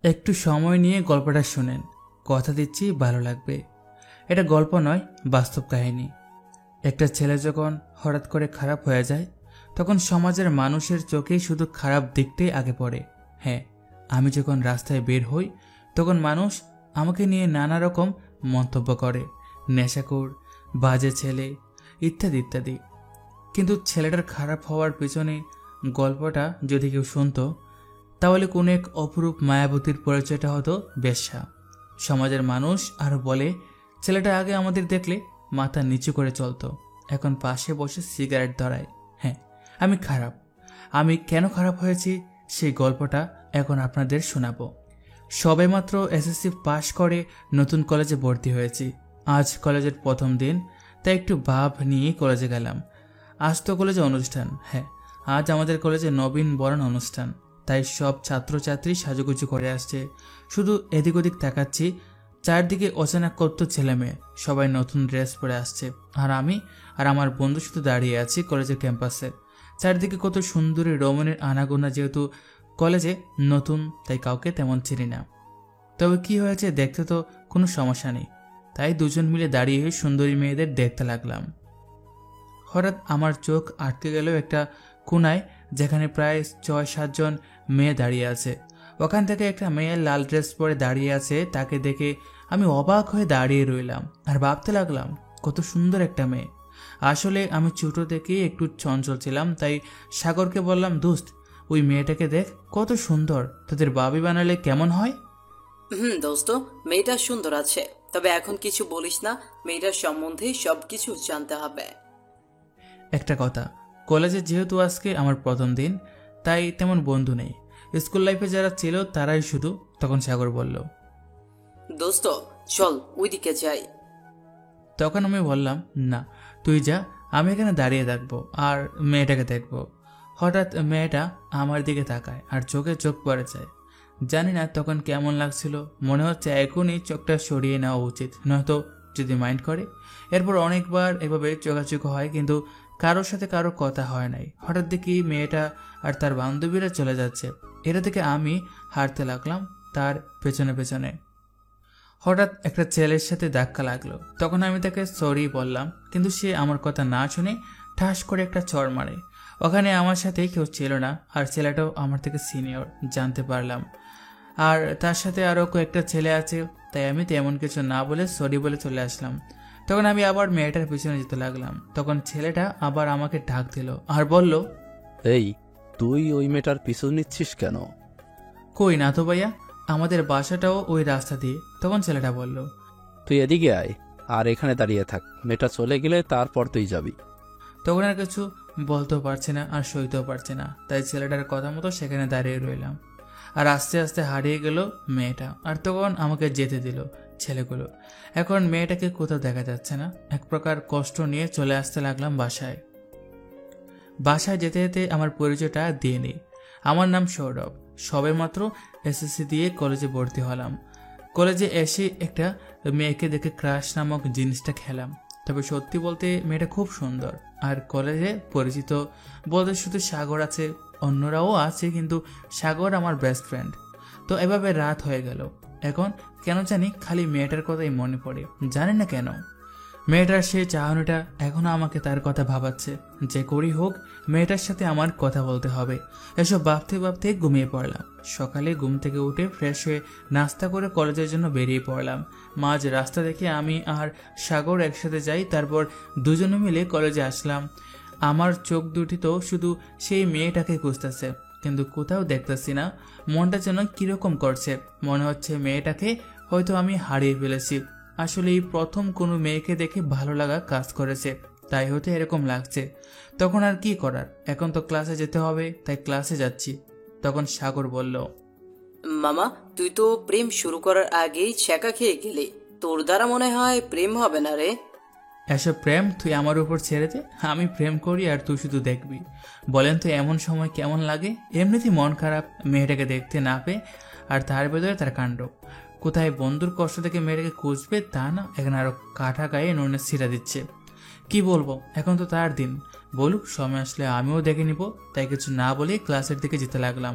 একটু সময় নিয়ে গল্পটা শুনেন, কথা দিচ্ছি ভালো লাগবে। এটা গল্প নয়, বাস্তব কাহিনী। একটা ছেলে যখন হঠাৎ করে খারাপ হয়ে যায়, তখন সমাজের মানুষের চোখেই শুধু খারাপ দিকটাই আগে পড়ে। হ্যাঁ, আমি যখন রাস্তায় বের হই, তখন মানুষ আমাকে নিয়ে নানা রকম মন্তব্য করে, নেশাখোর, বাজে ছেলে, ইত্যাদি ইত্যাদি। কিন্তু ছেলেটার খারাপ হওয়ার পেছনে গল্পটা যদি কেউ শুনতো, তাহলে কোন এক অপরূপ মায়াবতীর পরিচয়টা হতো বেশ্যা। সমাজের মানুষ আরো বলে, ছেলেটা আগে আমাদের দেখলে মাথা নিচু করে চলতো, এখন পাশে বসে সিগারেট ধরায়। হ্যাঁ, আমি খারাপ। আমি কেন খারাপ হয়েছি সেই গল্পটা এখন আপনাদের শোনাবো। সবেমাত্র এসএসসি পাশ করে নতুন কলেজে ভর্তি হয়েছি। আজ কলেজের প্রথম দিন, তাই একটু ভাব নিয়ে কলেজে গেলাম। আজ তো কলেজে অনুষ্ঠান। হ্যাঁ, আজ আমাদের কলেজে নবীন বরণ অনুষ্ঠান, তাই সব ছাত্রছাত্রী সাজুগুজু করে আসছে। শুধু এদিক ওদিক তাকাচ্ছি, চারদিকে অচেনা কত ছেলে মেয়ে, সবাই নতুন ড্রেস পরে আসছে, আর আমি আর আমার বন্ধু শুধু দাঁড়িয়ে আছি কলেজের ক্যাম্পাসে। চারদিকে কত সুন্দরী রমণীর আনাগোনা, যেহেতু কলেজে নতুন তাই কাউকে তেমন চিনি না। তবে কি হয়েছে, দেখতে তো কোনো সমস্যা নেই, তাই দুজন মিলে দাঁড়িয়ে সুন্দরী মেয়েদের দেখতে লাগলাম। হঠাৎ আমার চোখ আটকে গেল একটা কোনায়, যেখানে প্রায় ৬-৭ জন মেয়ে দাঁড়িয়ে আছে। ওখান থেকে একটা মেয়ে লাল ড্রেস পরে দাঁড়িয়ে আছে, তাকে দেখে আমি অবাক হয়ে দাঁড়িয়ে রইলাম আর ভাবতে লাগলাম কত সুন্দর একটা মেয়ে। আসলে আমি ছোট থেকেই একটু চঞ্চল ছিলাম, তাই সাগরকে বললাম, দোস্ত, ওই মেয়েটাকে দেখ, কত সুন্দর, তোদের বাবি বানালে কেমন হয়? দোস্ত, মেয়েটা সুন্দর আছে, তবে এখন কিছু বলিস না, মেয়েটার সম্বন্ধে সবকিছু জানতে হবে। একটা কথা, কলেজে যেহেতু আজকে আমার প্রথম দিন, তাই তেমন বন্ধু নেই। স্কুল লাইফে যারা ছিল তারাই শুধু। তখন সাগর বলল, দোস্ত চল ওইদিকে যাই। তখন আমি বললাম, না, তুই যা, আমি এখানে দাঁড়িয়ে থাকবো আর মেয়েটাকে দেখবো। হঠাৎ মেয়েটা আমার দিকে তাকায় আর চোখে চোখ পড়ে যায়। জানি না তখন কেমন লাগছিল, মনে হচ্ছে এখনই চোখটা সরিয়ে নেওয়া উচিত, নয়তো যদি মাইন্ড করে। এরপর অনেকবার এভাবে চোখাচোখ হয়, কিন্তু কারোর সাথে কারো কথা হয় নাই। হঠাৎ দেখি মেয়েটা আর তার বান্ধবীরা চলে যাচ্ছে। এটা থেকে আমি হাঁটতে লাগলাম তার পেছনে পেছনে। হঠাৎ একটা ছেলের সাথে ধাক্কা লাগলো, তখন আমি তাকে সরি বললাম, কিন্তু সে আমার কথা না শুনে ঠাস করে একটা চড় মারে। ওখানে আমার সাথে কেউ ছিল না, আর ছেলেটাও আমার থেকে সিনিয়র জানতে পারলাম, আর তার সাথে আরও কয়েকটা ছেলে আছে। তাই আমি তেমন কিছু না বলে সরি বলে চলে আসলাম। তখন আমি আবার মেয়েটার পিছনে যেতে লাগলাম, তখন ছেলেটা আবার আমাকে ঢাক দিল আর বলল, এই, তুই ওই মেয়েটার পিছু নিচ্ছিস কেন? কই না তো ভাইয়া, আমাদের বাসাটাও ওই রাস্তা দিয়ে। তখন ছেলেটা বলল, তুই এদিকে আয় আর এখানে দাঁড়িয়ে থাক, মেয়েটা চলে গেলে তারপর তুই যাবি। তখন আর কিছু বলতেও পারছে না আর সইতেও পারছে না, তাই ছেলেটার কথা মতো সেখানে দাঁড়িয়ে রইলাম। আর আস্তে আস্তে হারিয়ে গেল মেয়েটা, আর তখন আমাকে যেতে দিল ছেলেগুলো। এখন মেয়েটাকে কোথাও দেখা যাচ্ছে না। এক প্রকার কষ্ট নিয়ে চলে আসতে লাগলাম বাসায়। বাসায় যেতে যেতে আমার পরিচয়টা দিয়ে নিই। আমার নাম সৌরভ, সবেমাত্র এসএসসি দিয়ে কলেজে ভর্তি হলাম। কলেজে এসে একটা মেয়েকে দেখে ক্রাশ নামক জিনিসটা খেলাম। তবে সত্যি বলতে মেয়েটা খুব সুন্দর, আর কলেজে পরিচিত বলতে শুধু সাগর আছে, অন্যরাও আছে, কিন্তু সাগর আমার বেস্ট ফ্রেন্ড। তো এভাবে রাত হয়ে গেল। এখন কেন জানি খালি মেয়েটার কথাই মনে পড়ে, জানি না কেন। মেয়েটার সেই চাহনিটা এখনো আমাকে তার কথা ভাবাচ্ছে। যে করি হোক, মেয়েটার সাথে আমার কথা বলতে হবে। এসব ভাবতে ভাবতে ঘুমিয়ে পড়লাম। সকালে ঘুম থেকে উঠে ফ্রেশ হয়ে নাস্তা করে কলেজের জন্য বেরিয়ে পড়লাম। মাঝ রাস্তা দেখে আমি আর সাগর একসাথে যাই, তারপর দুজনে মিলে কলেজে আসলাম। আমার চোখ দুটি তো শুধু সেই মেয়েটাকে খুঁজতেছে, কিন্তু কোথাও দেখতেছি না। মনটা যেন কিরকম করছে, মনে হচ্ছে মেয়েটাকে হয়তো আমি হারিয়ে ফেলেছি। আসলে এই প্রথম কোনো মেয়েকে দেখে ভালো লাগা কাজ করেছে, তাই হয়তো এরকম লাগছে। তখন আর কি করার, এখন তো ক্লাসে যেতে হবে, তাই ক্লাসে যাচ্ছি। তখন সাগর বলল, মামা, তুই তো প্রেম শুরু করার আগেই ছ্যাঁকা খেয়ে গেলি, তোর দ্বারা মনে হয় প্রেম হবে না রে। এসব প্রেম তুই আমার উপর ছেড়ে দে, আমি প্রেম করি আর তুই শুধু দেখবি। বলেন তো এমন সময় কেমন লাগে? এমনিতেই মন খারাপ মেয়েটাকে দেখতে না পেয়ে, আর তার ভেতরে তার কাণ্ড। কোথায় বন্ধুর কষ্ট থেকে মেয়েটাকে খুঁজবে তা না, এখানে আরো কাঠা গায়ে নুনের ছিটা দিচ্ছে। কি বলবো, এখন তো তার দিন, বলুক, সময় আসলে আমিও দেখে নিব। তাই কিছু না বলে ক্লাসের দিকে যেতে লাগলাম।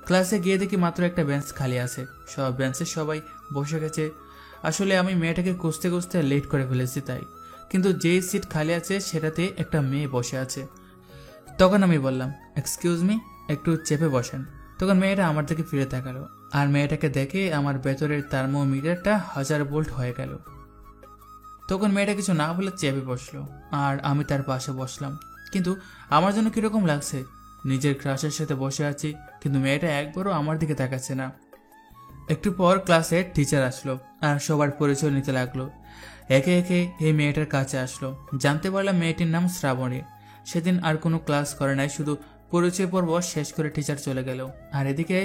ক্লাসে গিয়ে দেখি মাত্র একটা বেঞ্চ খালি আছে, সব বেঞ্চে সবাই বসে গেছে। আসলে আমি মেয়েটাকে খুঁজতে খুঁজতে লেট করে ফেলেছি তাই, কিন্তু যেই সিট খালি আছে সেটাতে একটা মেয়ে বসে আছে। তখন আমি বললাম, এক্সকিউজ মি, একটু চেপে বসেন। তখন মেয়েটা আমার দিকে ফিরে তাকালো, আর মেয়েটাকে দেখে আমার ভেতরের থার্মোমিটারটা 1000 ভোল্ট হয়ে গেল। তখন মেয়েটা কিছু না বলে চেপে বসলো, আর আমি তার পাশে বসলাম। কিন্তু আমার জন্য কিরকম লাগছে, নিজের ক্রাশের সাথে বসে আছি, কিন্তু মেয়েটা একবারও আমার দিকে তাকাচ্ছে না। একটু পর ক্লাসে টিচার আসলো, আর সবার পরিচয় নিতে লাগলো। একে একে এই মেয়েটার কাছে আসলো। জানতে পারলাম মেয়েটির নাম শ্রাবণী। সেদিন আর কোনো ক্লাস করে নাই, শুধু পরিচয় পর্ব শেষ করে টিচার চলে গেল। আর এদিকে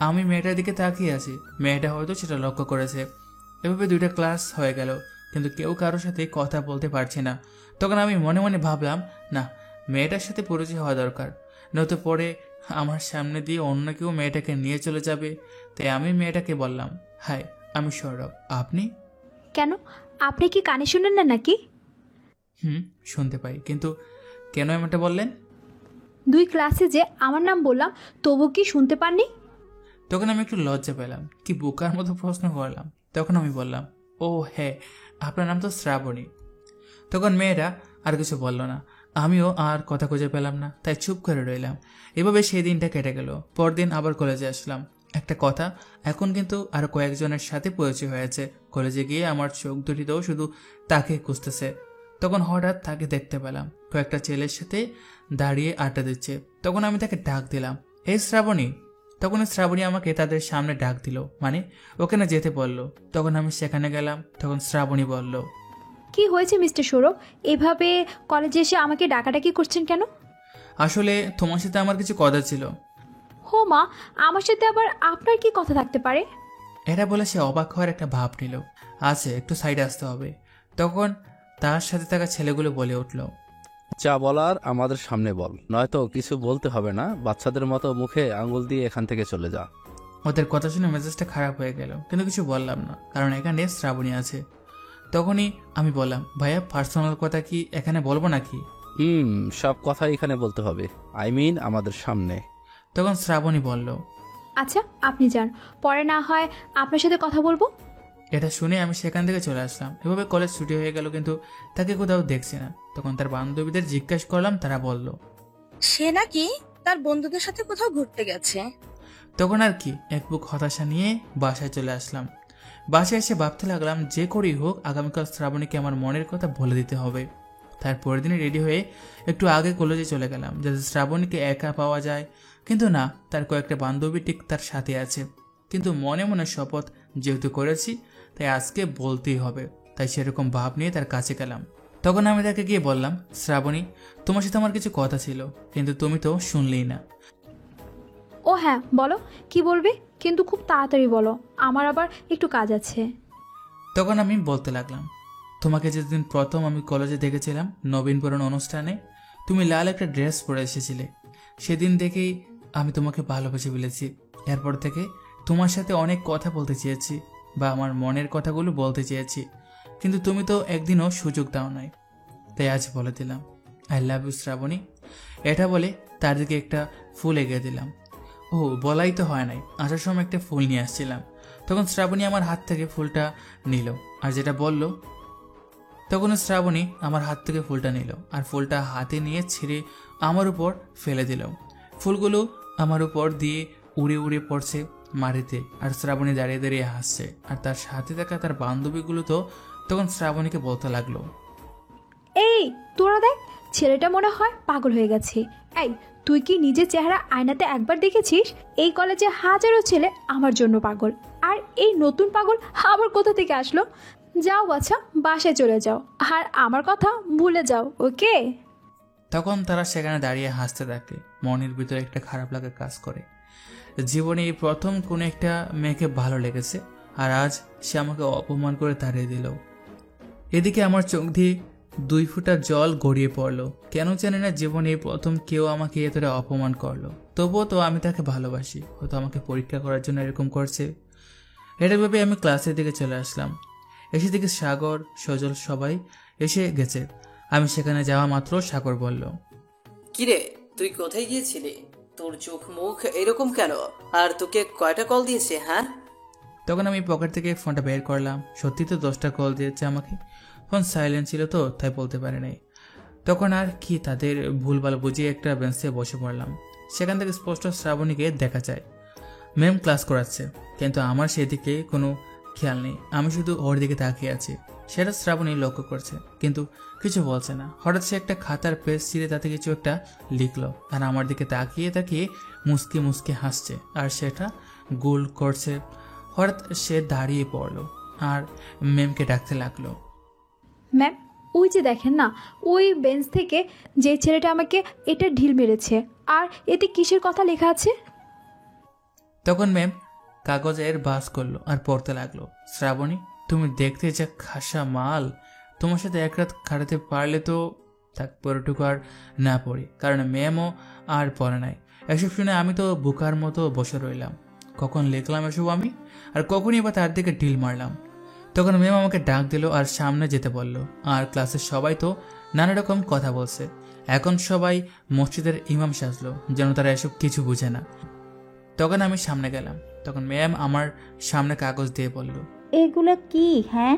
আমি মেয়েটার দিকে তাকিয়ে আছি, মেয়েটা হয়তো সেটা লক্ষ্য করেছে। এভাবে 2টা ক্লাস হয়ে গেল, কিন্তু কেউ কারোর সাথে কথা বলতে পারছে না। তখন আমি মনে মনে ভাবলাম, না, মেয়েটার সাথে পরিচয় হওয়া দরকার, নয়তো পরে আমার সামনে দিয়ে অন্য কেউ মেয়েটাকে নিয়ে চলে যাবে। তাই আমি মেয়েটাকে বললাম, হাই, আমি সৌরভ, আপনি? কেন, আপনি কি কানে শুনেন না নাকি? শুনতে পাই, কিন্তু কেন এমনটা বললেন? 2 ক্লাসে যে আমার নাম বললাম, তবু কি শুনতে পাননি? তখন আমি একটু লজ্জা পেলাম, কি বোকার মতো প্রশ্ন করলাম। তখন আমি বললাম, ও হ্যাঁ, আপনার নাম তো শ্রাবণী। তখন মেয়েরা আর কিছু বলল না, আমিও আর কথা খুঁজে পেলাম না, তাই চুপ করে রইলাম। এভাবে সেই দিনটা কেটে গেল। পরদিন আবার কলেজে আসলাম। একটা কথা, এখন কিন্তু আরো কয়েকজনের সাথে পরিচয় হয়েছে। কলেজে গিয়ে আমার চোখ দুটিতেও শুধু তাকে খুঁজতেছে। তখন হঠাৎ তাকে দেখতে পেলাম কয়েকটা ছেলের সাথে দাঁড়িয়ে আড্ডা দিচ্ছে। তখন আমি তাকে ডাক দিলাম, এই শ্রাবণী। তখন শ্রাবণী আমাকে তাদের সামনে ডাক দিল, মানে ওখানে যেতে বলল। তখন আমি সেখানে গেলাম। তখন শ্রাবণী বলল, কি হয়েছে মিস্টার সৌরভ, এভাবে কলেজে এসে আমাকে ডাকাডাকি করছেন কেন? আসলে তোমার সাথে আমার কিছু কথা ছিল। হো মা, আমার সাথে আবার আপনার কি কথা থাকতে পারে? এটা বলে সে অবাক হওয়ার একটা ভাব নিল। আছে, একটু সাইডে আসতে হবে। তখন তার সাথে থাকা ছেলেগুলো বলে উঠল, যা বলার আমাদের সামনে বল, নয়তো কিছু বলতে হবে না, বাচ্চাদের মতো মুখে আঙুল দিয়ে এখান থেকে চলে যা। ওদের কথা শুনে মেজাজটা খারাপ হয়ে গেল, কিন্তু কিছু বললাম না, কারণ এখানে শ্রাবণী আছে। তখনই আমি বললাম, ভাইয়া, পার্সোনাল কথা কি এখানে বলবো নাকি? সব কথা এখানে বলতে হবে, আই মিন আমাদের সামনে। তখন শ্রাবণী বলল, আচ্ছা, আপনি যান, পরে না হয় আপনার সাথে কথা বলবো। এটা শুনে আমি সেখান থেকে চলে আসলাম। এভাবে কলেজ ছুটি হয়ে গেল, কিন্তু তাকে কোথাও দেখছি না। তখন তার বান্ধবীদের জিজ্ঞাসা করলাম, তারা বলল সে নাকি তার বন্ধুদের সাথে কোথাও ঘুরতে গেছে। তখন আর কি, এক বুক হতাশা নিয়ে বাসায় চলে আসলাম। বাসায় এসে ভাবতে লাগলাম, যে করেই হোক আগামীকাল শ্রাবণীকে আমার মনের কথা বলে দিতে হবে। তার পরের দিনে রেডি হয়ে একটু আগে কলেজে চলে গেলাম, যাতে শ্রাবণীকে একা পাওয়া যায়। কিন্তু না, তার কয়েকটা বান্ধবী ঠিক তার সাথে আছে। কিন্তু মনে মনে শপথ যেহেতু করেছি, তাই আজকে বলতেই হবে। তাই সেরকম ভাব নিয়ে তার কাছে গেলাম। তখন আমি তাকে গিয়ে বললাম, শ্রাবণী, তোমার সাথে আমার কিছু কথা ছিল, কিন্তু তুমি তো শুনলেই না। ও হ্যাঁ, বলো, কি বলবে, কিন্তু খুব তাড়াতাড়ি বলো, আমার আবার একটু কাজ আছে। তখন আমি বলতে লাগলাম, তোমাকে যেদিন প্রথম আমি কলেজে দেখেছিলাম নবীনবরণ অনুষ্ঠানে, তুমি লাল একটা ড্রেস পরে এসেছিলে। সেদিন দেখেই আমি তোমাকে ভালোবেসে ফেলেছি। এরপর থেকে তোমার সাথে অনেক কথা বলতে চেয়েছি, বা আমার মনের কথাগুলো বলতে চেয়েছি, কিন্তু তুমি তো একদিনও সুযোগ দাও নাই। তাই আজ বলে দিলাম, আই লাভ ইউ শ্রাবণী। এটা বলে তার দিকে একটা ফুল এগিয়ে দিলাম। ও, বলাই তো হয় নাই, আসার সময় একটা ফুল নিয়ে আসছিলাম। তখন শ্রাবণী আমার হাত থেকে ফুলটা নিল, আর যেটা বলল, তখন শ্রাবণী আমার হাত থেকে ফুলটা নিল, আর ফুলটা হাতে নিয়ে ছিঁড়ে আমার উপর ফেলে দিল। ফুলগুলো আমার উপর দিয়ে উড়ে উড়ে পড়ছে মাটিতে, আর শ্রাবণী দাঁড়িয়ে দাঁড়িয়ে হাসছে। আর তার সাথে থাকা তার বান্ধবীগুলো তো তখন শ্রাবণীকে বলতে লাগলো, এই তোরা দেখ, ছেলেটা মনে হয় পাগল হয়ে গেছে। এই, তুই কি নিজের চেহারা আয়নাতে একবার দেখেছিস? এই কলেজে হাজারো ছেলে আমার জন্য পাগল, আর এই নতুন পাগল আবার কোথা থেকে আসলো? যাও বাচ্চা, বাসায় চলে যাও, আর আমার কথা ভুলে যাও, ওকে? তখন তারা সেখানে দাঁড়িয়ে হাসতে থাকে। মনের ভিতরে একটা খারাপ লাগা কাজ করে। জীবনে এই প্রথম কোনো একটা মেয়েকে ভালো লেগেছে, আর আজ সে আমাকে অপমান করে তাড়িয়ে দিল। এদিকে আমার চোখ দিয়ে 2 ফোঁটা জল গড়িয়ে পড়লো। কেন জানি না, জীবনে এই প্রথম কেউ আমাকে এতটা অপমান করলো। তবুও তো আমি তাকে ভালোবাসি, হয়তো আমাকে পরীক্ষা করার জন্য এরকম করছে। এটা ভেবে আমি ক্লাসের দিকে চলে আসলাম। এসে দেখি সাগর, সজল সবাই এসে গেছে, আমি সেখানে যাওয়া মাত্র সাগর বলল, কিরে, তুই কোথায় গিয়েছিলি? তোর চোখ মুখ এরকম কেন? আর তোকে কয়টা কল দিয়েছে? হ্যাঁ, তখন আমি পকেট থেকে ফোনটা বের করলাম। সত্যি তো 10টা কল দিয়েছে আমাকে। ফোন সাইলেন্ট ছিল তো, তাই বলতে পারে নাই। তখন আর কি, তাদের ভুলভাল বুঝিয়ে একটা বেঞ্চে বসে পড়লাম। সেখান থেকে স্পষ্ট শ্রাবণীকে দেখা যায়। ম্যাম ক্লাস করাচ্ছে, কিন্তু আমার সেদিকে কোনো খেয়াল নেই। আমি শুধু ওর দিকে তাকিয়ে আছি। সেটা শ্রাবণী লক্ষ্য করছে, কিন্তু কিছু বলছে না। হঠাৎ সে একটা খাতার পেজ ছিঁড়ে তাতে কিছু একটা লিখলো, আর আমার দিকে তাকিয়ে তাকিয়ে মুসকে মুসকে হাসছে, আর সেটা গোল করছে। হঠাৎ সে দাঁড়িয়ে পড়লো আর ম্যামকে ডাকতে লাগলো। ম্যাম, ওই যে দেখেন না, ওই বেঞ্চ থেকে যে ছেলেটা আমাকে এটা ঢিল মেরেছে, আর এতে কিসের কথা লেখা আছে? তখন ম্যাম কাগজের বাস করলো আর পড়তে লাগলো, শ্রাবণী, তুমি দেখতে যা খাসা মাল, তোমার সাথে এক রাত কাটাতে পারলে তো থাক, পরেটুকু আর না পড়ি। কারণ ম্যামও আর পড়ে নাই। এসব শুনে আমি তো বোকার মতো বসে রইলাম। কখন লিখলাম এসব আমি, আর কখনই বা তার দিকে ঢিল মারলাম? তখন ম্যাম আমাকে ডাক দিল আর সামনে যেতে বলল। আর ক্লাসের সবাই তো নানা রকম কথা বলছে। এখন সবাই মসজিদের ইমাম সাজলো, যেন তারা এসব কিছু বুঝে না। তখন আমি সামনে গেলাম। তখন ম্যাম আমার সামনে কাগজ দিয়ে বলল, এগুলো কি? হ্যাঁ,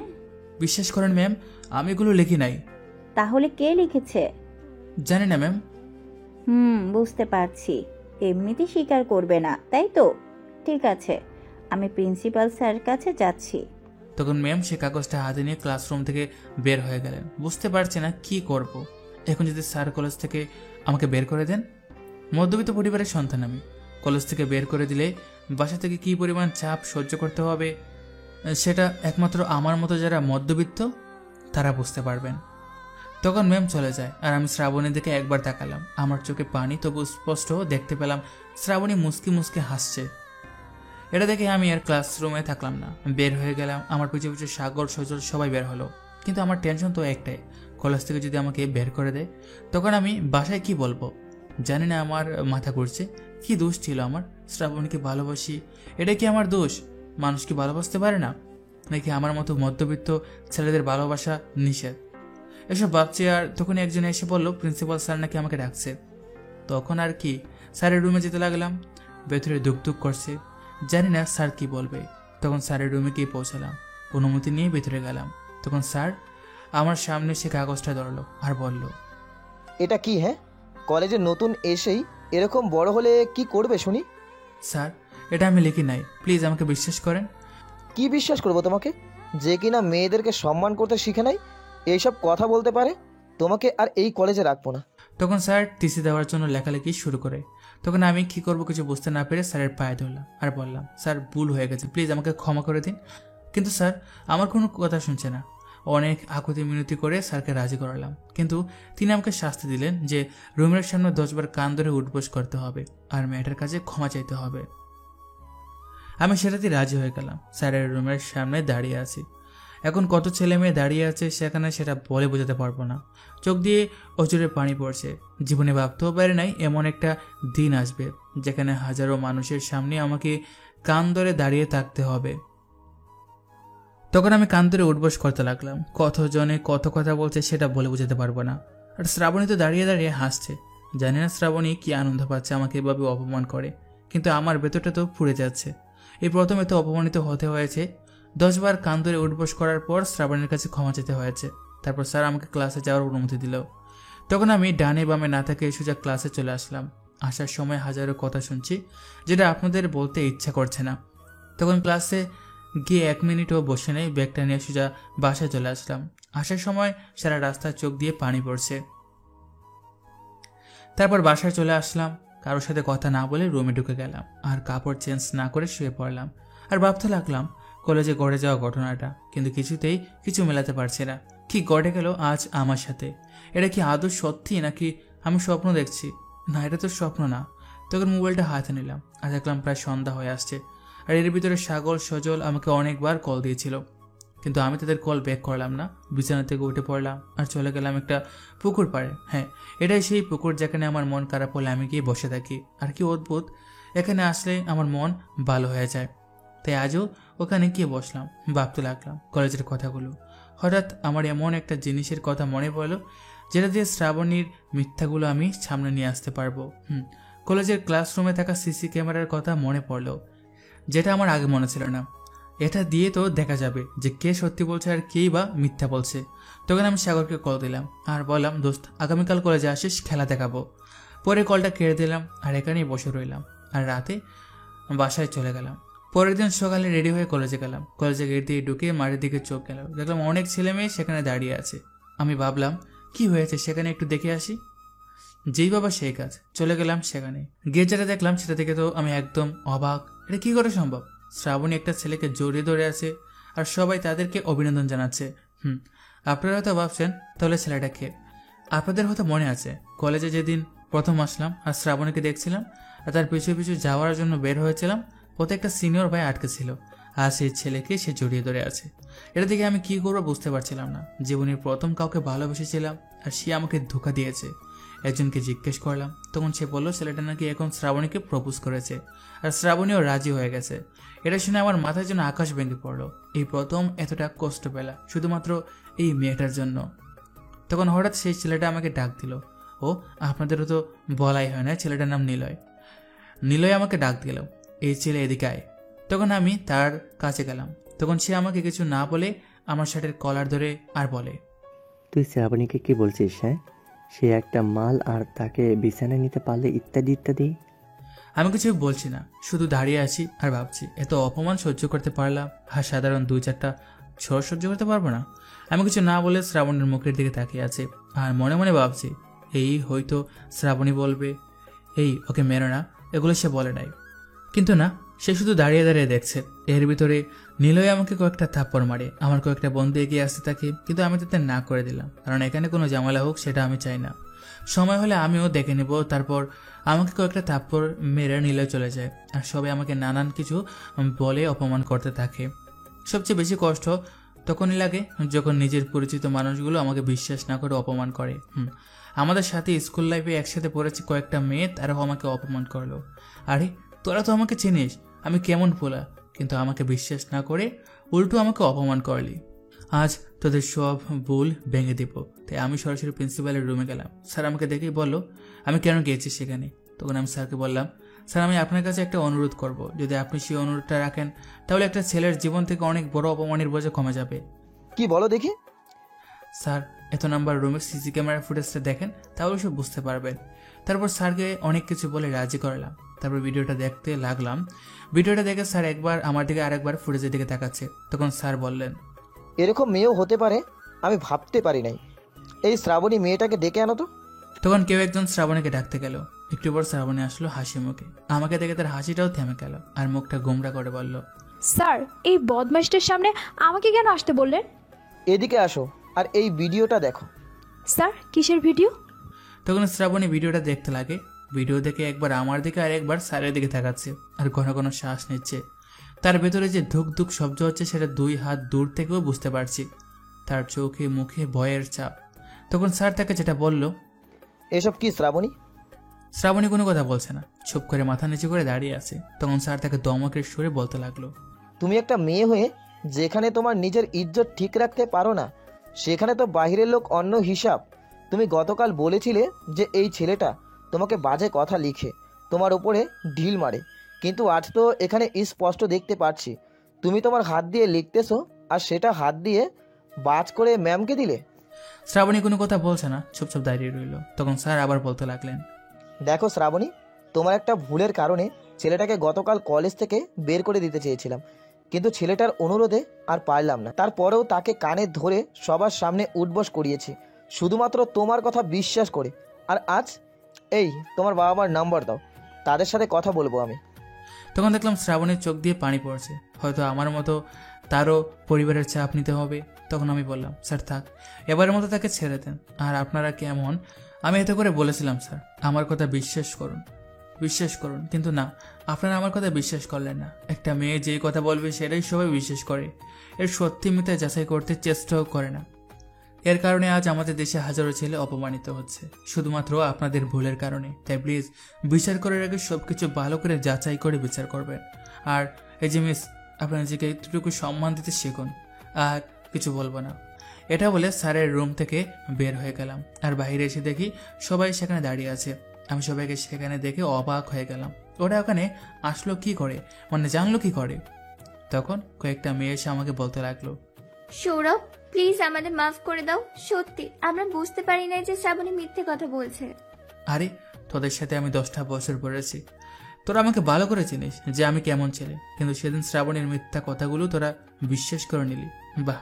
বিশ্বাস করেন ম্যাম, আমি এগুলো লিখি নাই। তাহলে কে লিখেছে? জানি না ম্যাম। বুঝতে পারছি। এমনিতে স্বীকার করবে না, তাই তো? ঠিক আছে, আমি প্রিন্সিপাল স্যার কাছে যাচ্ছি। তখন ম্যাম সে কাগজটা হাতে নিয়ে ক্লাসরুম থেকে বের হয়ে গেলেন। বুঝতে পারছি না কি করব। এখন যদি স্যার কলেজ থেকে আমাকে বের করে দেন? মধ্যবিত্ত পরিবারের সন্তান আমি। কলেজ থেকে বের করে দিলে বাসা থেকে কী পরিমাণ চাপ সহ্য করতে হবে, সেটা একমাত্র আমার মতো যারা মধ্যবিত্ত তারা বুঝতে পারবেন। তখন ম্যাম চলে যায় আর আমি শ্রাবণীর দিকে একবার তাকালাম। আমার চোখে পানি, তবু স্পষ্ট দেখতে পেলাম শ্রাবণী মুসকি মুসকি হাসছে। এটা দেখে আমি আর ক্লাসরুমে থাকলাম না, বের হয়ে গেলাম। আমার পিছু পিছু সাগর, সজল সবাই বের হলো। কিন্তু আমার টেনশন তো একটাই, কলেজ থেকে যদি আমাকে বের করে দেয় তখন আমি বাসায় কি বলবো? জানি না, আমার মাথা ঘুরছে। কি দোষ ছিল আমার? শ্রাবণীকে ভালোবাসি, এটা কি আমার দোষ? মানুষ কি ভালোবাসতে পারে না? নাকি আমার মতো মধ্যবিত্ত ছেলেদের ভালোবাসা নিষেধ? এসব ভাবছি, আর তখন একজন এসে বলল প্রিন্সিপাল স্যার নাকি আমাকে ডাকছে। তখন আর কি, স্যারের রুমে যেতে লাগলাম। ভেতরে দুক করছে, জানি না স্যার কি বলবে। তখন স্যারের রুমে গিয়ে পৌঁছালাম, অনুমতি নিয়ে ভেতরে গেলাম। তখন স্যার আমার সামনে সে কাগজটা ধরলো আর বলল, এটা কি? হ্যাঁ, কলেজে নতুন এসেই এরকম বড় হলে কি করবে শুনি? স্যার, এটা আমি লিখি নাই, প্লিজ আমাকে বিশ্বাস করেন। কি বিশ্বাস করবো তোমাকে, যে কিনা মেয়েদেরকে সম্মান করতে শিখে নাই? এইসব কথা বলতে পারে? তোমাকে আর এই কলেজে রাখবো না। তখন স্যার টিসি দেওয়ার জন্য লেখালেখি শুরু করে। তখন আমি কি করব কিছু বুঝতে না পেরে স্যারের পায়ে ধরলাম আর বললাম, স্যার ভুল হয়ে গেছে, প্লিজ আমাকে ক্ষমা করে দিন। কিন্তু স্যার আমার কোনো কথা শুনছে না। অনেক আকুতি মিনতি করে স্যারকে রাজি করালাম, কিন্তু তিনি আমাকে শাস্তি দিলেন যে রুমের সামনে 10 বার কান ধরে উঠবোস করতে হবে আর মেয়েটার কাছে ক্ষমা চাইতে হবে। আমি সেটাতে রাজি হয়ে গেলাম। স্যারের রুমের সামনে দাঁড়িয়ে আছি। এখন কত ছেলে মেয়ে দাঁড়িয়ে আছে সেখানে, সেটা বলে বোঝাতে পারবো না। চোখ দিয়ে অজুরে পানি পড়ছে। জীবনে ভাবতেও পারে নাই এমন একটা দিন আসবে যেখানে হাজারো মানুষের সামনে আমাকে কান ধরে দাঁড়িয়ে থাকতে হবে। তখন আমি কান ধরে উঠবোস করতে লাগলাম। কতজনে কত কথা বলছে সেটা বলে বোঝাতে পারবো না। আর শ্রাবণী তো দাঁড়িয়ে দাঁড়িয়ে হাসছে। জানি না শ্রাবণী কি আনন্দ পাচ্ছে আমাকে এভাবে অপমান করে, কিন্তু আমার ভেতরটা তো পুড়ে যাচ্ছে। এই প্রথমে তো অপমানিত হতে হয়েছে, 10 বার কান ধরে উঠবোস করার পর শ্রাবণীর কাছে ক্ষমা চেতে হয়েছে। তারপর স্যার আমাকে ক্লাসে যাওয়ার অনুমতি দিল। তখন আমি ডানে বামে না থেকে সোজা ক্লাসে চলে আসলাম। আসার সময় হাজারো কথা শুনছি যেটা আপনাদের বলতে ইচ্ছা করছে না। তখন ক্লাসে গিয়ে 1 মিনিটও বসে নেই, ব্যাগটা নিয়ে সোজা বাসায় চলে আসলাম। আসার সময় সারা রাস্তার চোখ দিয়ে পানি পড়ছে। তারপর বাসায় চলে আসলাম, কারোর সাথে কথা না বলে রুমে ঢুকে গেলাম আর কাপড় চেঞ্জ না করে শুয়ে পড়লাম। আর ভাবতে লাগলাম কলেজে ঘটে যাওয়া ঘটনাটা, কিন্তু কিছুতেই কিছু মেলাতে পারছি না। কি ঘটে গেল আজ আমার সাথে? এটা কি আদৌ সত্যি নাকি আমি স্বপ্ন দেখছি? না, এটা তো স্বপ্ন না। তখন মোবাইলটা হাতে নিলাম আর দেখলাম প্রায় সন্ধ্যা হয়ে আসছে। আর এর ভিতরে সাগর, সজল আমাকে অনেকবার কল দিয়েছিল, কিন্তু আমি তাদের কল ব্যাক করলাম না। বিছানা থেকে উঠে পড়লাম আর চলে গেলাম একটা পুকুর পাড়ে। হ্যাঁ, এটাই সেই পুকুর যেখানে আমার মন খারাপ হলে আমি গিয়ে বসে থাকি। আর কি অদ্ভুত, এখানে আসলে আমার মন ভালো হয়ে যায়। তাই আজও ওখানে গিয়ে বসলাম, ভাবতে লাগলাম কলেজের কথাগুলো। হঠাৎ আমার এমন একটা জিনিসের কথা মনে পড়লো যেটা দিয়ে শ্রাবণীর মিথ্যাগুলো আমি সামনে নিয়ে আসতে পারবো। কলেজের ক্লাসরুমে থাকা সিসি ক্যামেরার কথা মনে পড়লো, যেটা আমার আগে মনে ছিল না। এটা দিয়ে তো দেখা যাবে যে কে সত্যি বলছে আর কেই বা মিথ্যা বলছে। তখন আমি সাগরকে কল দিলাম আর বললাম, দোস্ত আগামীকাল কলেজে আসিস, খেলা দেখাবো। পরে কলটা কেড়ে দিলাম আর এখানেই বসে রইলাম আর রাতে বাসায় চলে গেলাম। পরের দিন সকালে রেডি হয়ে কলেজে গেলাম। কলেজে গেট দিয়ে ঢুকে মাঠের দিকে চোখ গেল, দেখলাম অনেক ছেলে মেয়ে সেখানে দাঁড়িয়ে আছে। আমি ভাবলাম কি হয়েছে সেখানে একটু দেখে আসি। যেই বাবা সেই কাজ, চলে গেলাম সেখানে। গিয়ে যেটা দেখলাম সেটা থেকে তো আমি একদম অবাক। এটা কি করে সম্ভব? শ্রাবণী একটা ছেলেকে জড়িয়ে ধরে আছে আর সবাই তাদেরকে অভিনন্দন জানাচ্ছে। আপনারা হয়তো ভাবছেন তাহলে ছেলেটা কে? আপনাদের হয়তো মনে আছে কলেজে যেদিন প্রথম আসলাম আর শ্রাবণীকে দেখছিলাম আর তার পিছু পিছু যাওয়ার জন্য বের হয়েছিলাম, পথে একটা সিনিয়র ভাই আটকে ছিল আর সেই ছেলেকে সে জড়িয়ে ধরে আছে। এটা দেখে আমি কি করবো বুঝতে পারছিলাম না। জীবনের প্রথম কাউকে ভালোবেসেছিলাম আর সে আমাকে ধোঁকা দিয়েছে। একজনকে জিজ্ঞেস করলাম, তখন সে বলল ছেলেটা নাকি এখন শ্রাবণীকে প্রপোজ করেছে আর শ্রাবণীও রাজি হয়ে গেছে। এটা শুনে আমার মাথায় যেন আকাশ ভেঙে পড়লো। এই প্রথম এতটা কষ্ট পেলা শুধুমাত্র এই মেয়েটার জন্য। তখন হঠাৎ সেই ছেলেটা আমাকে ডাক দিল। ও আপনাদেরও তো বলাই হয় না, ছেলেটার নাম নিলয়। নিলয় আমাকে ডাক দিল, এই ছেলে এদিকে আয়। তখন আমি তার কাছে গেলাম। তখন সে আমাকে কিছু না বলে আমার শার্টের কলার ধরে আর বলে, তুই শ্রাবণীকে কি বলছিস? হ্যাঁ, সে একটা মাল আর তাকে বিছানায় নিতে পারলে ইত্যাদি ইত্যাদি। আমি কিছু বলছি না, শুধু দাঁড়িয়ে আছি আর ভাবছি এত অপমান সহ্য করতে পারলাম আর সাধারণ 2-4টা ঝড় সহ্য করতে পারবো না। আমি কিছু না বলে শ্রাবণীর মুখের দিকে তাকিয়ে আছে আর মনে মনে ভাবছি এই হয়তো শ্রাবণী বলবে এই ওকে মেরো না, এগুলো সে বলে নাই। কিন্তু না, সে শুধু দাঁড়িয়ে দাঁড়িয়ে দেখছে। এর ভিতরে নিলয় আমাকে কয়েকটা থাপ্পড় মারে। আমার কয়েকটা বন্ধু এগিয়ে আসতে থাকে, কিন্তু আমি তাতে না করে দিলাম, কারণ এখানে কোনো ঝামেলা হোক সেটা আমি চাই না। সময় হলে আমিও দেখে নেব। তারপর আমাকে কয়েকটা থাপ্পড় মেরে নিলয় চলে যায় আর সবাই আমাকে নানান কিছু বলে অপমান করতে থাকে। সবচেয়ে বেশি কষ্ট তখনই লাগে যখন নিজের পরিচিত মানুষগুলো আমাকে বিশ্বাস না করে অপমান করে। আমাদের সাথে স্কুল লাইফে একসাথে পড়েছি কয়েকটা মেয়ে, তারাও আমাকে অপমান করলো। আরে তোরা তো আমাকে চিনিস আমি কেমন ফোলা, কিন্তু আমাকে বিশ্বাস না করে উল্টো আমাকে অপমান করলি। আজ তোদের সব ভুল ভেঙে দেব। তাই আমি সরাসরি প্রিন্সিপালের রুমে গেলাম। স্যার আমাকে দেখেই বললো আমি কেন গিয়েছি সেখানে। তখন আমি স্যারকে বললাম, স্যার আমি আপনার কাছে একটা অনুরোধ করব, যদি আপনি সেই অনুরোধটা রাখেন তাহলে একটা ছেলের জীবন থেকে অনেক বড় অপমানের বোঝা কমে যাবে। কি বলো দেখি? স্যার এত নাম্বার রুমের সিসি ক্যামেরা ফুটেজটা দেখেন, তাহলে সব বুঝতে পারবেন। তারপর স্যারকে অনেক কিছু বলে রাজি করালাম। তারপর ভিডিওটা দেখতে লাগলাম। ভিডিওটা দেখে স্যার একবার আমার দিকে আরেকবার ফুটেজের দিকে তাকাচ্ছে। তখন স্যার বললেন, এরকম মেয়েও হতে পারে, আমি ভাবতে পারি নাই। এই শ্রাবণী মেয়েটাকে ডেকে আনো তো। তখন কেউ একজন শ্রাবণীকে ডাকতে গেল। একটু পর শ্রাবণী আসলো হাসি মুখে। আমাকে দেখে তার হাসিটাও থেমে গেল আর মুখটা গোমরা করে বলল, স্যার এই বদমাইশটার সামনে আমাকে কেন আসতে বললেন? এদিকে আসো আর এই ভিডিওটা দেখো। স্যার কিসের ভিডিও? তখন শ্রাবণী ভিডিওটা দেখতে লাগে। ভিডিও দেখে একবার আমার দিকে আর একবার স্যারের দিকে তাকাচ্ছে আর ঘন ঘন শ্বাস নিচ্ছে। তার ভেতরে যে ধুক ধুক শব্দ হচ্ছে সেটা 2 হাত দূর থেকেও বুঝতে পারছি। তার চোখে মুখে ভয়ের চাপ। তখন স্যার তাকে যেটা বলল, এসব কি শ্রাবণী? শ্রাবণী কোনো কথা বলছে না, চুপ করে মাথা নিচু করে দাঁড়িয়ে আছে। তখন স্যার তাকে দমকের সুরে বলতে লাগলো, তুমি একটা মেয়ে হয়ে যেখানে তোমার নিজের ইজ্জত ঠিক রাখতে পারো না, সেখানে তো বাহিরের লোক অন্য হিসাব। তুমি গতকাল বলেছিলে যে এই ছেলেটা তোমাকে বাজে কথা লিখে তোমার উপরে ঢিল মারে, কিন্তু আজ তো এখানে স্পষ্ট দেখতে পাচ্ছি তুমি তোমার হাত দিয়ে লিখতেছো আর সেটা হাত দিয়ে বাজ করে ম্যামকে দিলে। শ্রাবণী কোনো কথা বলছে না, চুপচাপ দাঁড়িয়ে রইল। তখন স্যার আবার বলতে লাগলেন, দেখো শ্রাবণী, তোমার একটা ভুলের কারণে ছেলেটাকে গতকাল কলেজ থেকে বের করে দিতে চেয়েছিলাম, কিন্তু ছেলেটার অনুরোধে আর পারলাম না। তারপরেও তাকে কানে ধরে সবার সামনে উঠবস করিয়েছি শুধুমাত্র তোমার কথা বিশ্বাস করে। আর আজ এই তোমার বাবা মার নাম্বার দাও, তাদের সাথে কথা বলবো আমি। তখন দেখলাম শ্রাবণীর চোখ দিয়ে পানি পড়ছে। হয়তো আমার মতো তারও পরিবারের চাপ নিতে হবে। তখন আমি বললাম, স্যার থাক, এবারের মতো তাকে ছেড়ে দেন। আর আপনারা কেমন, আমি এত করে বলেছিলাম স্যার আমার কথা বিশ্বাস করুন, বিশ্বাস করুন, কিন্তু না, আপনারা আমার কথা বিশ্বাস করলেন না। একটা মেয়ে যেই কথা বলবে সেটাই সবাই বিশ্বাস করে, এর সত্যি মিথ্যা যাচাই করতে চেষ্টাও করে না। এর কারণে আজ আমাদের দেশে হাজারো ছেলে অপমানিত হচ্ছে শুধুমাত্র আপনাদের ভুলের কারণে। তাই প্লিজ বিচার করার আগে সবকিছু ভালো করে যাচাই করে বিচার করবেন। আর এই যে মিস, আপনার নিজেকে একটুকু সম্মান দিতে শিখুন। আর কিছু বলবো না, এটা বলে স্যারের রুম থেকে বের হয়ে গেলাম। আর বাইরে এসে দেখি সবাই সেখানে দাঁড়িয়ে আছে। আমি সবাইকে সেখানে দেখে অবাক হয়ে গেলাম। ওরা ওখানে আসলো কি করে, মানে জানলো কি করে? তখন কয়েকটা মেয়ে এসে আমাকে বলতে লাগলো, সৌরভ প্লিজ আমাদের মাফ করে দাও, সত্যি আমরা বুঝতে পারি না যে শ্রাবণী মিথ্যে কথা বলছে। আরে তোদের সাথে আমি 10টা বছর পড়েছি, তোরা আমাকে ভালো করে চিনিস যে আমি কেমন ছেলে, কিন্তু সেদিন শ্রাবণীর মিথ্যা কথাগুলো তোরা বিশ্বাস করে নিলি। বাহ।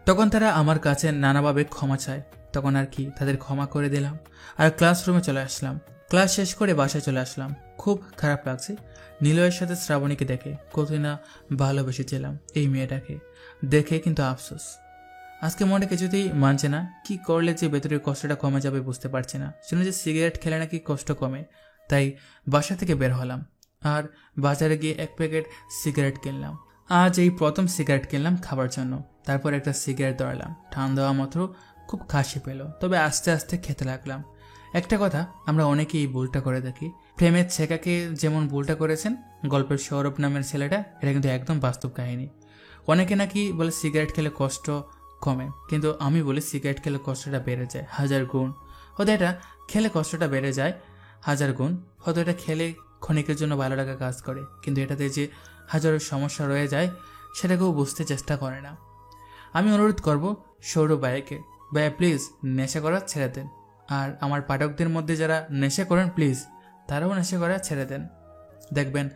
তখন তারা আমার কাছে নানাভাবে ক্ষমা চায়। তখন আর কি, তাদের ক্ষমা করে দিলাম আর ক্লাসরুমে চলে আসলাম। ক্লাস শেষ করে বাসায় চলে আসলাম। খুব খারাপ লাগছে নিলয়ের সাথে শ্রাবণীকে দেখে। কতই না ভালোবেসেছিলাম এই মেয়েটাকে দেখে, কিন্তু আফসোস আজকে মনে কিছুতেই মানছে না। কি করলে যে ভেতরের কষ্টটা কমে যাবে বুঝতে পারছি না। শুনে যে সিগারেট খেলে নাকি কষ্ট কমে, তাই বাসা থেকে বের হলাম আর বাজারে গিয়ে 1 প্যাকেট সিগারেট কিনলাম। আজ এই প্রথম সিগারেট কিনলাম খাবার জন্য। তারপর একটা সিগারেট ধরালাম। ঠান্ডা হওয়া মাত্র খুব কাশি পেল, তবে আস্তে আস্তে খেতে লাগলাম। একটা কথা আমরা অনেকেই এই ভুলটা করে দেখি। প্রেমের ছেকাকে যেমন ভুলটা করেছেন গল্পের সৌরভ নামের ছেলেটা, এটা কিন্তু একদম বাস্তব কাহিনী। অনেকে নাকি বলে সিগারেট খেলে কষ্ট কমে, কিন্তু আমি বলি সিগারেট খেলে কষ্টটা বেড়ে যায় 1000 গুণ। হয়তো এটা খেলে কষ্টটা বেড়ে যায় 1000 গুণ। হয়তো এটা খেলে ক্ষণিকের জন্য ভালো লাগা কাজ করে, কিন্তু এটাতে যে হাজারো সমস্যা রয়ে যায় সেটাকেও বুঝতে চেষ্টা করে না। আমি অনুরোধ করব সৌরভ ভাইকে, ভাইয়া প্লিজ নেশা করা ছেড়ে দেন। আর আমার পাঠকদের মধ্যে যারা নেশা করেন প্লিজ তারাও নেশা করা ছেড়ে দেন। দেখবেন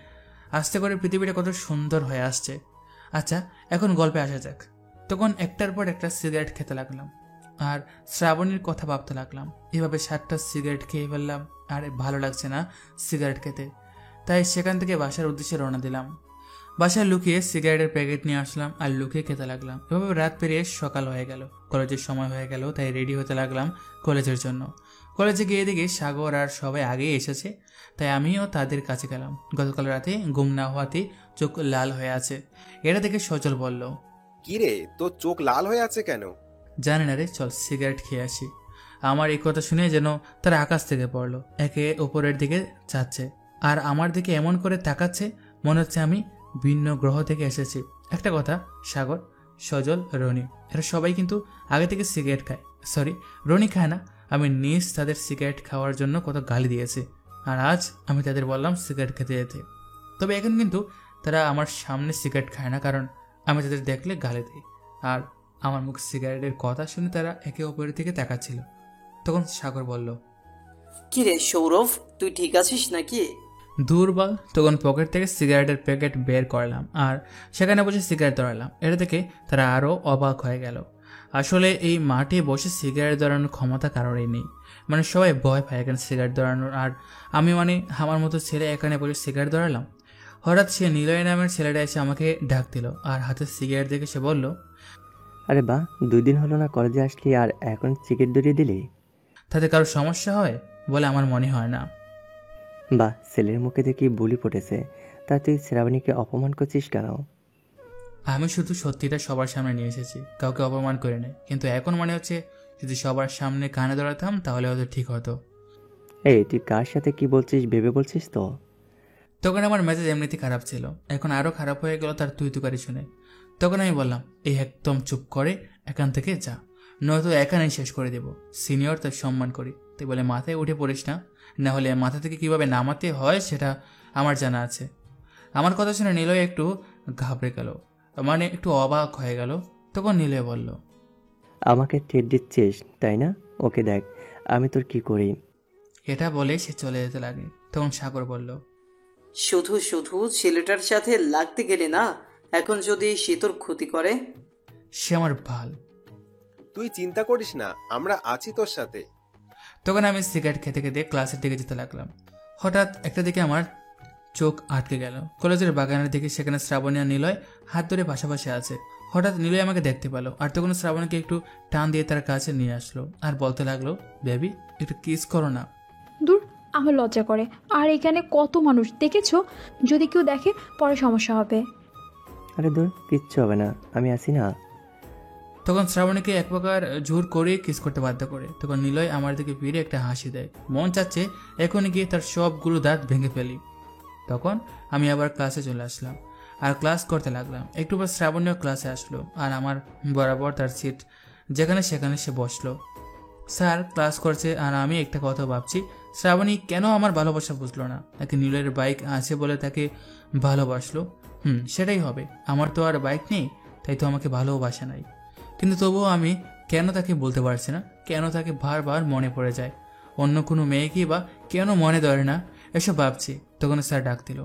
আস্তে করে পৃথিবীটা কত সুন্দর হয়ে আসছে। আচ্ছা, এখন গল্পে আসা যাক। তখন একটার পর একটা সিগারেট খেতে লাগলাম আর শ্রাবণীর কথা ভাবতে লাগলাম। এভাবে 7টা সিগারেট খেয়ে ফেললাম আর ভালো লাগছে না সিগারেট খেতে, তাই সেখান থেকে বাসার উদ্দেশ্যে রওনা দিলাম। বাসায় লুকিয়ে সিগারেটের প্যাকেট নিয়ে আসলাম আর লুকিয়ে খেতে লাগলাম। এভাবে রাত পেরিয়ে সকাল হয়ে গেল, কলেজের সময় হয়ে গেল, তাই রেডি হতে লাগলাম কলেজের জন্য। কলেজে গিয়ে দেখি সাগর আর সবাই আগেই এসেছে, তাই আমিও তাদের কাছে গেলাম। গতকাল রাতে ঘুম না হওয়াতে চোখ লাল হয়ে আছে। এটা দেখে সজল বলল, কিরে তোর চোখ লাল হয়ে আছে কেন? জানি না রে, চল সিগারেট খেয়ে আসি। আমার এই কথা শুনে যেন তারা আকাশ থেকে পড়লো, একে ওপরের দিকে যাচ্ছে আর আমার দিকে এমন করে তাকাচ্ছে মনে হচ্ছে আমি ভিন্ন গ্রহ থেকে এসেছি। একটা কথা, সাগর, সজল, রনি এরা সবাই কিন্তু আগে থেকে সিগারেট খায়। সরি, রনি খায় না, আমি নিজ তাদের সিগারেট খাওয়ার জন্য কত গালি দিয়েছি, আর আজ আমি তাদের বললাম সিগারেট খেতে যেতে। তবে এখন কিন্তু তারা আমার সামনে সিগারেট খায় না, কারণ আমি তাদের দেখলে গালি দিই। আর আমার মুখ সিগারেটের কথা শুনে তারা একে অপরের দিকে তাকাচ্ছিল। তখন সাগর বলল, কিরে সৌরভ, তুই ঠিক আছিস নাকি? দুর্বল। তখন পকেট থেকে সিগারেটের প্যাকেট বের করলাম আর সেখানে বসে সিগারেট ধরালাম। এটা দেখে তারা আরও অবাক হয়ে গেল। আসলে এই মাঠে বসে সিগারেট ধরানোর ক্ষমতা কারোরই নেই, মানে সবাই ভয় পায় এখানে সিগারেট ধরানোর। আর আমি মানে আমার মতো ছেলে এখানে বসে সিগারেট ধরালাম। হঠাৎ সে নিলয় নামের ছেলেটা এসে আমাকে ডাক দিল আর হাতে সিগারেট দেখে সে বলল, আরে বাহ, 2 দিন হলো না কলেজে আসলি আর এখন সিগারেট ধরিয়ে দিলি? তাতে কারো সমস্যা হয় বলে আমার মনে হয় না। বাহ, ছেলের মুখে দেখি বুলি ফুটেছে। তা তুই শ্রাবণীকে অপমান করছিস কেন? আমি শুধু সত্যিটা সবার সামনে নিয়ে এসেছি, কাউকে অপমান করে নেই। কিন্তু এখন মনে হচ্ছে যদি সবার সামনে কানে ধরাতাম তাহলে হয়তো ঠিক হতো। এই তুই কার সাথে কি বলছিস ভেবে বলছিস তো? তখন আমার মেজাজ এমনিতে খারাপ ছিল, এখন আরও খারাপ হয়ে গেল তার তুই তুকারি শুনে। তখন আমি বললাম, এই একদম চুপ করে এখান থেকে যা, নয়তো এখানেই শেষ করে দেব। সিনিয়র তার সম্মান করি, তাই বলে মাথায় উঠে পড়িস না, না হলে মাথা থেকে কিভাবে নামাতে হয় সেটা আমার জানা আছে। আমার কথা শুনে নিলয় একটু ঘাবড়ে গেল, মানে একটু অবাক হয়ে গেল। তখন নিলয় বলল, আমাকে ট্রিট দিচ্ছিস তাই না? ওকে দেখ আমি তোর কি করি। এটা বলে সে চলে যেতে লাগে। তখন সাগর বলল, শুধু শুধু ছেলেটার সাথে লাগতে গেলে না, এখন যদি সে তোর ক্ষতি করে? সে আমার ভাল। তুই চিন্তা করিস না, আমরা আছি তোর সাথে। তখন আমি সিগারেট খেতে খেতে ক্লাসের দিকে যেতে লাগলাম। হঠাৎ একটা দিকে আমার চোখ আটকে গেল। কলেজের বাগানের দিকে, সেখানে শ্রাবণী আর নিলয় হাত ধরে পাশাপাশি আছে। হঠাৎ নিলয় আমাকে দেখতে পেল আর তখন শ্রাবণীকে একটু টান দিয়ে তার কাছে নিয়ে আসলো আর বলতে লাগলো, বেবি একটু কিস করো না। দূর, আমার লজ্জা করে। আর এখানে কত মানুষ দেখেছো, যদি কেউ দেখে পরে সমস্যা হবে। আরে দূর, কিচ্ছু হবে না, আমি আছি না। তখন শ্রাবণীকে এক প্রকার জোর করে কিস করতে বাধ্য করে। তখন নিলয় আমার দিকে ফিরে একটা হাসি দেয়। মন চাচ্ছে এখনই গিয়ে তার সবগুলো দাঁত ভেঙে ফেলি। তখন আমি আবার ক্লাসে চলে আসলাম আর ক্লাস করতে লাগলাম। একটু পর শ্রাবণীয় ক্লাসে আসলো আর আমার বরাবর তার সিট যেখানে সেখানে সে বসলো। স্যার ক্লাস করছে আর আমি একটা কথা ভাবছি, শ্রাবণী কেন আমার ভালোবাসা বুঝলো না? নাকি নীলের বাইক আছে বলে তাকে ভালোবাসলো? সেটাই হবে। আমার তো আর বাইক নেই, তাই তো আমাকে ভালোবাসে নাই। কিন্তু তবুও আমি কেন তাকে বলতে পারছি না? কেন তাকে বারবার মনে পড়ে যায়? অন্য কোনো মেয়েকেই বা কেন মনে ধরে না? এসব ভাবছি, তখন স্যার ডাক দিল।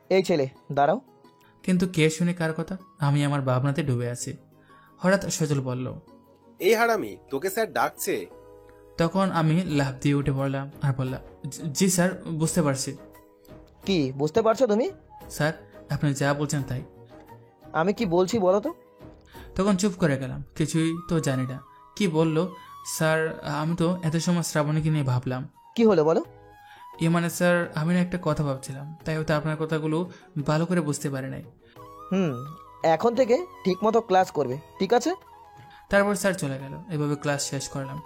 এই ছেলে দাঁড়াও। কিন্তু কে শুনে কার কথা? আমি আমার ভাবনাতে ডুবে আছি। হঠাৎ সজল বলল, এই হারামি, তোকে স্যার ডাকছে। তখন আমি লাফ দিয়ে উঠে পড়লাম আর বললাম, জি স্যার, বুঝতে পারছি। কি বুঝতে পারছো তুমি? স্যার, আপনি যা বলছেন তাই। আমি কি বলছি বলো তো? তখন চুপ করে গেলাম, কিছুই তো জানি না। কি বললো স্যার? আমি তো এত সময় শ্রাবণীকে নিয়ে ভাবলাম। কি হলো বলো? মানে স্যার, আমি না একটা কথা ভাবছিলাম, তাই হয়তো আপনার কথাগুলো ভালো করে বুঝতে পারি নাই। এখন থেকে ঠিক মতো ক্লাস করবে, ঠিক আছে? তারপর স্যার চলে গেল। এভাবে ক্লাস শেষ করলাম।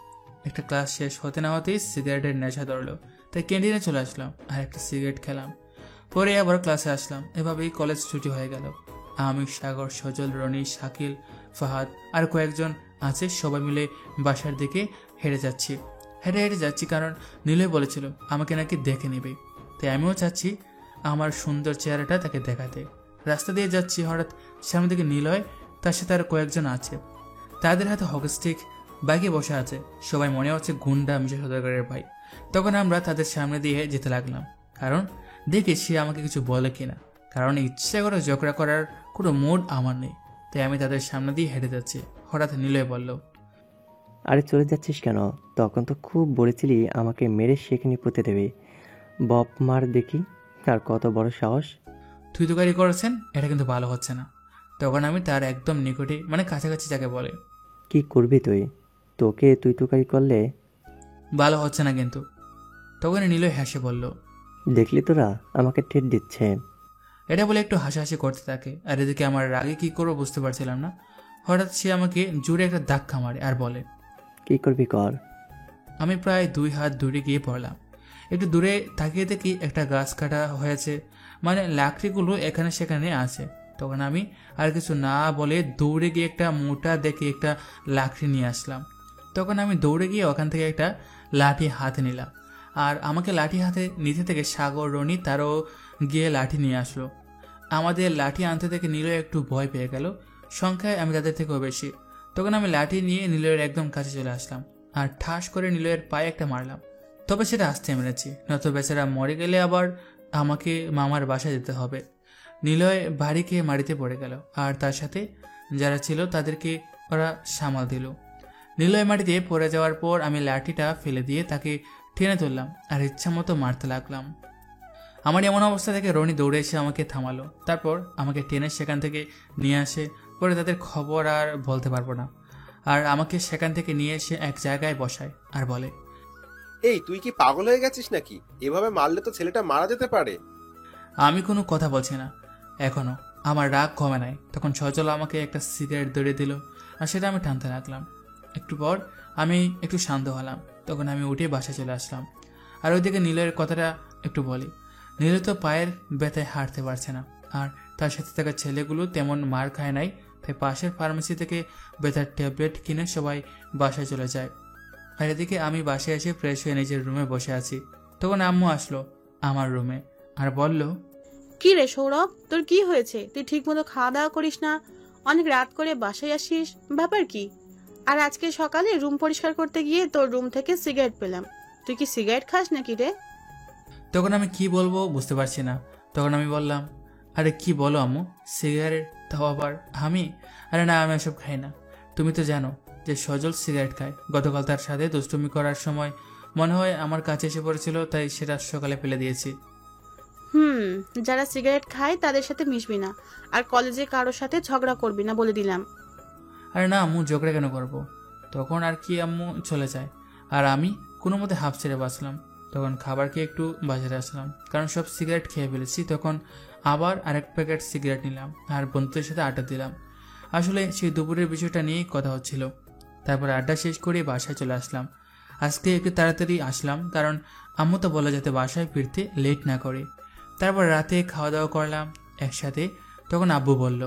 একটা ক্লাস শেষ হতে না হতেই সিগারেটের নেশা ধরলো, তাই ক্যান্টিনে চলে আসলাম আর একটা সিগারেট খেলাম। পরে আবার ক্লাসে আসলাম। এভাবেই কলেজ ছুটি হয়ে গেল। আমি, সাগর, সজল, রনি, শাকিল, ফাহাদ আর কয়েকজন আছে, সবাই মিলে বাসার দিকে হেঁটে যাচ্ছি কারণ নীলয় বলেছিল আমাকে নাকি দেখে নেবে, তাই আমিও চাচ্ছি আমার সুন্দর চেহারাটা তাকে দেখাতে। রাস্তা দিয়ে যাচ্ছি, হঠাৎ সামনে দিকে নীলয়, তার সাথে আর কয়েকজন আছে। তাদের হাতে হকিস্টিক, বাইকে বসে আছে। সবাই মনে হচ্ছে গুন্ডা মিশা সদাগরের ভাই। তখন আমরা তাদের সামনে দিয়ে যেতে লাগলাম, কারণ দেখি সে আমাকে কিছু বলে কিনা। কারণ ইচ্ছা করে ঝগড়া করার কোনো মুড আমার নেই, তাই আমি তাদের সামনে দিয়ে হেঁটে যাচ্ছি। হঠাৎ নীলয় বলল, আরে চলে যাচ্ছিস কেন? তখন তো খুব বলেছিলি আমাকে মেরে সেখানে পুঁতে দেবে। বপ মার দেখি, আর কত বড় সাহস! তুই তো গাড়ি করেছেন, এটা কিন্তু ভালো হচ্ছে না। তখন আমি তার একদম নিকটে, মানে কাছাকাছি যাকে বলে। কি করবি তুই? তোকে তুই তুকারি করলে ভালো হচ্ছে না কিন্তু। তখন নীলয় হেসে বলল, দেখলি তোরা আমাকে ঠেট দিচ্ছে। এটা বলে একটু হাসাহাসি করতে থাকে, আর এদিকে আমার রাগে কি করবো বুঝতে পারছিলাম না। হঠাৎ সে আমাকে জোরে একটা ধাক্কা মারে আর বলে, কি করবি কর। আমি প্রায় 2 হাত দূরে গিয়ে পড়লাম। একটু দূরে তাকিয়ে দেখি একটা গাছ কাটা হয়েছে, মানে লাকড়িগুলো এখানে সেখানে আছে। তখন আমি আর কিছু না বলে দৌড়ে গিয়ে একটা মোটা দেখে একটা লাকড়ি নিয়ে আসলাম। তখন আমি দৌড়ে গিয়ে ওখান থেকে একটা লাঠি হাতে নিলাম, আর আমাকে লাঠি হাতে নিতে থেকে সাগর, রনি তারও গিয়ে লাঠি নিয়ে আসলো। আমাদের লাঠি আনতে থেকে নীলয় একটু ভয় পেয়ে গেল, সংখ্যায় আমি তাদের থেকেও বেশি। তখন আমি লাঠি নিয়ে নীলয়ের একদম কাছে চলে আসলাম আর ঠাস করে নীলয়ের পায়ে একটা মারলাম। তবে সেটা আস্তে মেরেছি, নয়তো বেচারা মরে গেলে আবার আমাকে মামার বাসায় যেতে হবে। নীলয় বাড়ি খেয়ে মাটিতে পড়ে গেল, আর তার সাথে যারা ছিল তাদেরকে ওরা সামাল দিল। নীলয় মাটিতে পড়ে যাওয়ার পর আমি লাঠিটা ফেলে দিয়ে তাকে টেনে তুললাম আর ইচ্ছা মতো মারতে লাগলাম। আমার এমন অবস্থা থেকে রনি দৌড়ে এসে আমাকে থামালো, তারপর আমাকে টেনে সেখান থেকে নিয়ে আসে। পরে তাদের খবর আর বলতে পারবো না, আর আমাকে সেখান থেকে নিয়ে এসে এক জায়গায় বসায় আর বলে, এই তুই কি পাগল হয়ে গেছিস নাকি? এভাবে মারলে তো ছেলেটা মারা যেতে পারে। আমি কোনো কথা বলছি না এখনো, আমার রাগ কমে নাই। তখন সজল আমাকে একটা সিগারেট ধরিয়ে দিল আর সেটা আমি টানতে লাগলাম। একটু পর আমি একটু শান্ত হলাম, তখন আমি উঠে বাসায় চলে আসলাম। আর ওইদিকে নীলের কথাটা একটু বলি। নীল তো পায়ের ব্যথায় হাঁটতে পারছে না, আর তার সাথে থাকা ছেলেগুলো তেমন মার খায় নাই, তাই পাশের ফার্মেসি থেকে ব্যথার ট্যাবলেট কিনে সবাই বাসায় চলে যায়। আর এদিকে আমি বাসায় এসে ফ্রেশ হয়ে নিজের রুমে বসে আছি। তখন আম্মু আসলো আমার রুমে আর বলল, কি রে সৌরভ, তোর কি হয়েছে? তুই ঠিক মতো খাওয়া দাওয়া করিস না, অনেক রাত করে বাসায় আসিস, ব্যাপার কি? আর আজকে সকালে রুম পরিষ্কার করতে গিয়ে তোর রুম থেকে সিগারেট পেলাম। তুই কি সিগারেট খাস নাকি রে? তখন আমি কি বলবো বুঝতে পারছি না। তখন আমি বললাম, আরে কি বলো আম্মু, সিগারেট? তাও আবার আমি? আরে না, আমি এসব খাই না। তুমি তো জানো যে সজল সিগারেট খায়। গতকাল তার সাথে দুষ্টুমি করার সময় মনে হয় আমার কাছে এসে পড়েছিল, তাই সেটা সকালে ফেলে দিয়েছি। যারা সিগারেট খায় তাদের সাথে মিশবি না, আর কলেজে কারোর সাথে ঝগড়া করবি না বলে দিলাম। আরে না আম্মু, ঝগড়া কেন করবো? তখন আর কি আম্মু চলে যায়, আর আমি কোনো মতে হাফ ছেড়ে বাঁচলাম। তখন খাবার খেয়ে একটু বাজারে আসলাম, কারণ সব সিগারেট খেয়ে ফেলেছি। তখন আবার আরেক প্যাকেট সিগারেট নিলাম আর বন্ধুদের সাথে আড্ডা দিলাম। আসলে সেই দুপুরের বিষয়টা নিয়েই কথা হচ্ছিল। তারপর আড্ডা শেষ করে বাসায় চলে আসলাম। আজকে একটু তাড়াতাড়ি আসলাম, কারণ আম্মু তো বলে যাতে বাসায় ফিরতে লেট না করে। তারপর রাতে খাওয়া দাওয়া করলাম একসাথে। তখন আব্বু বলল,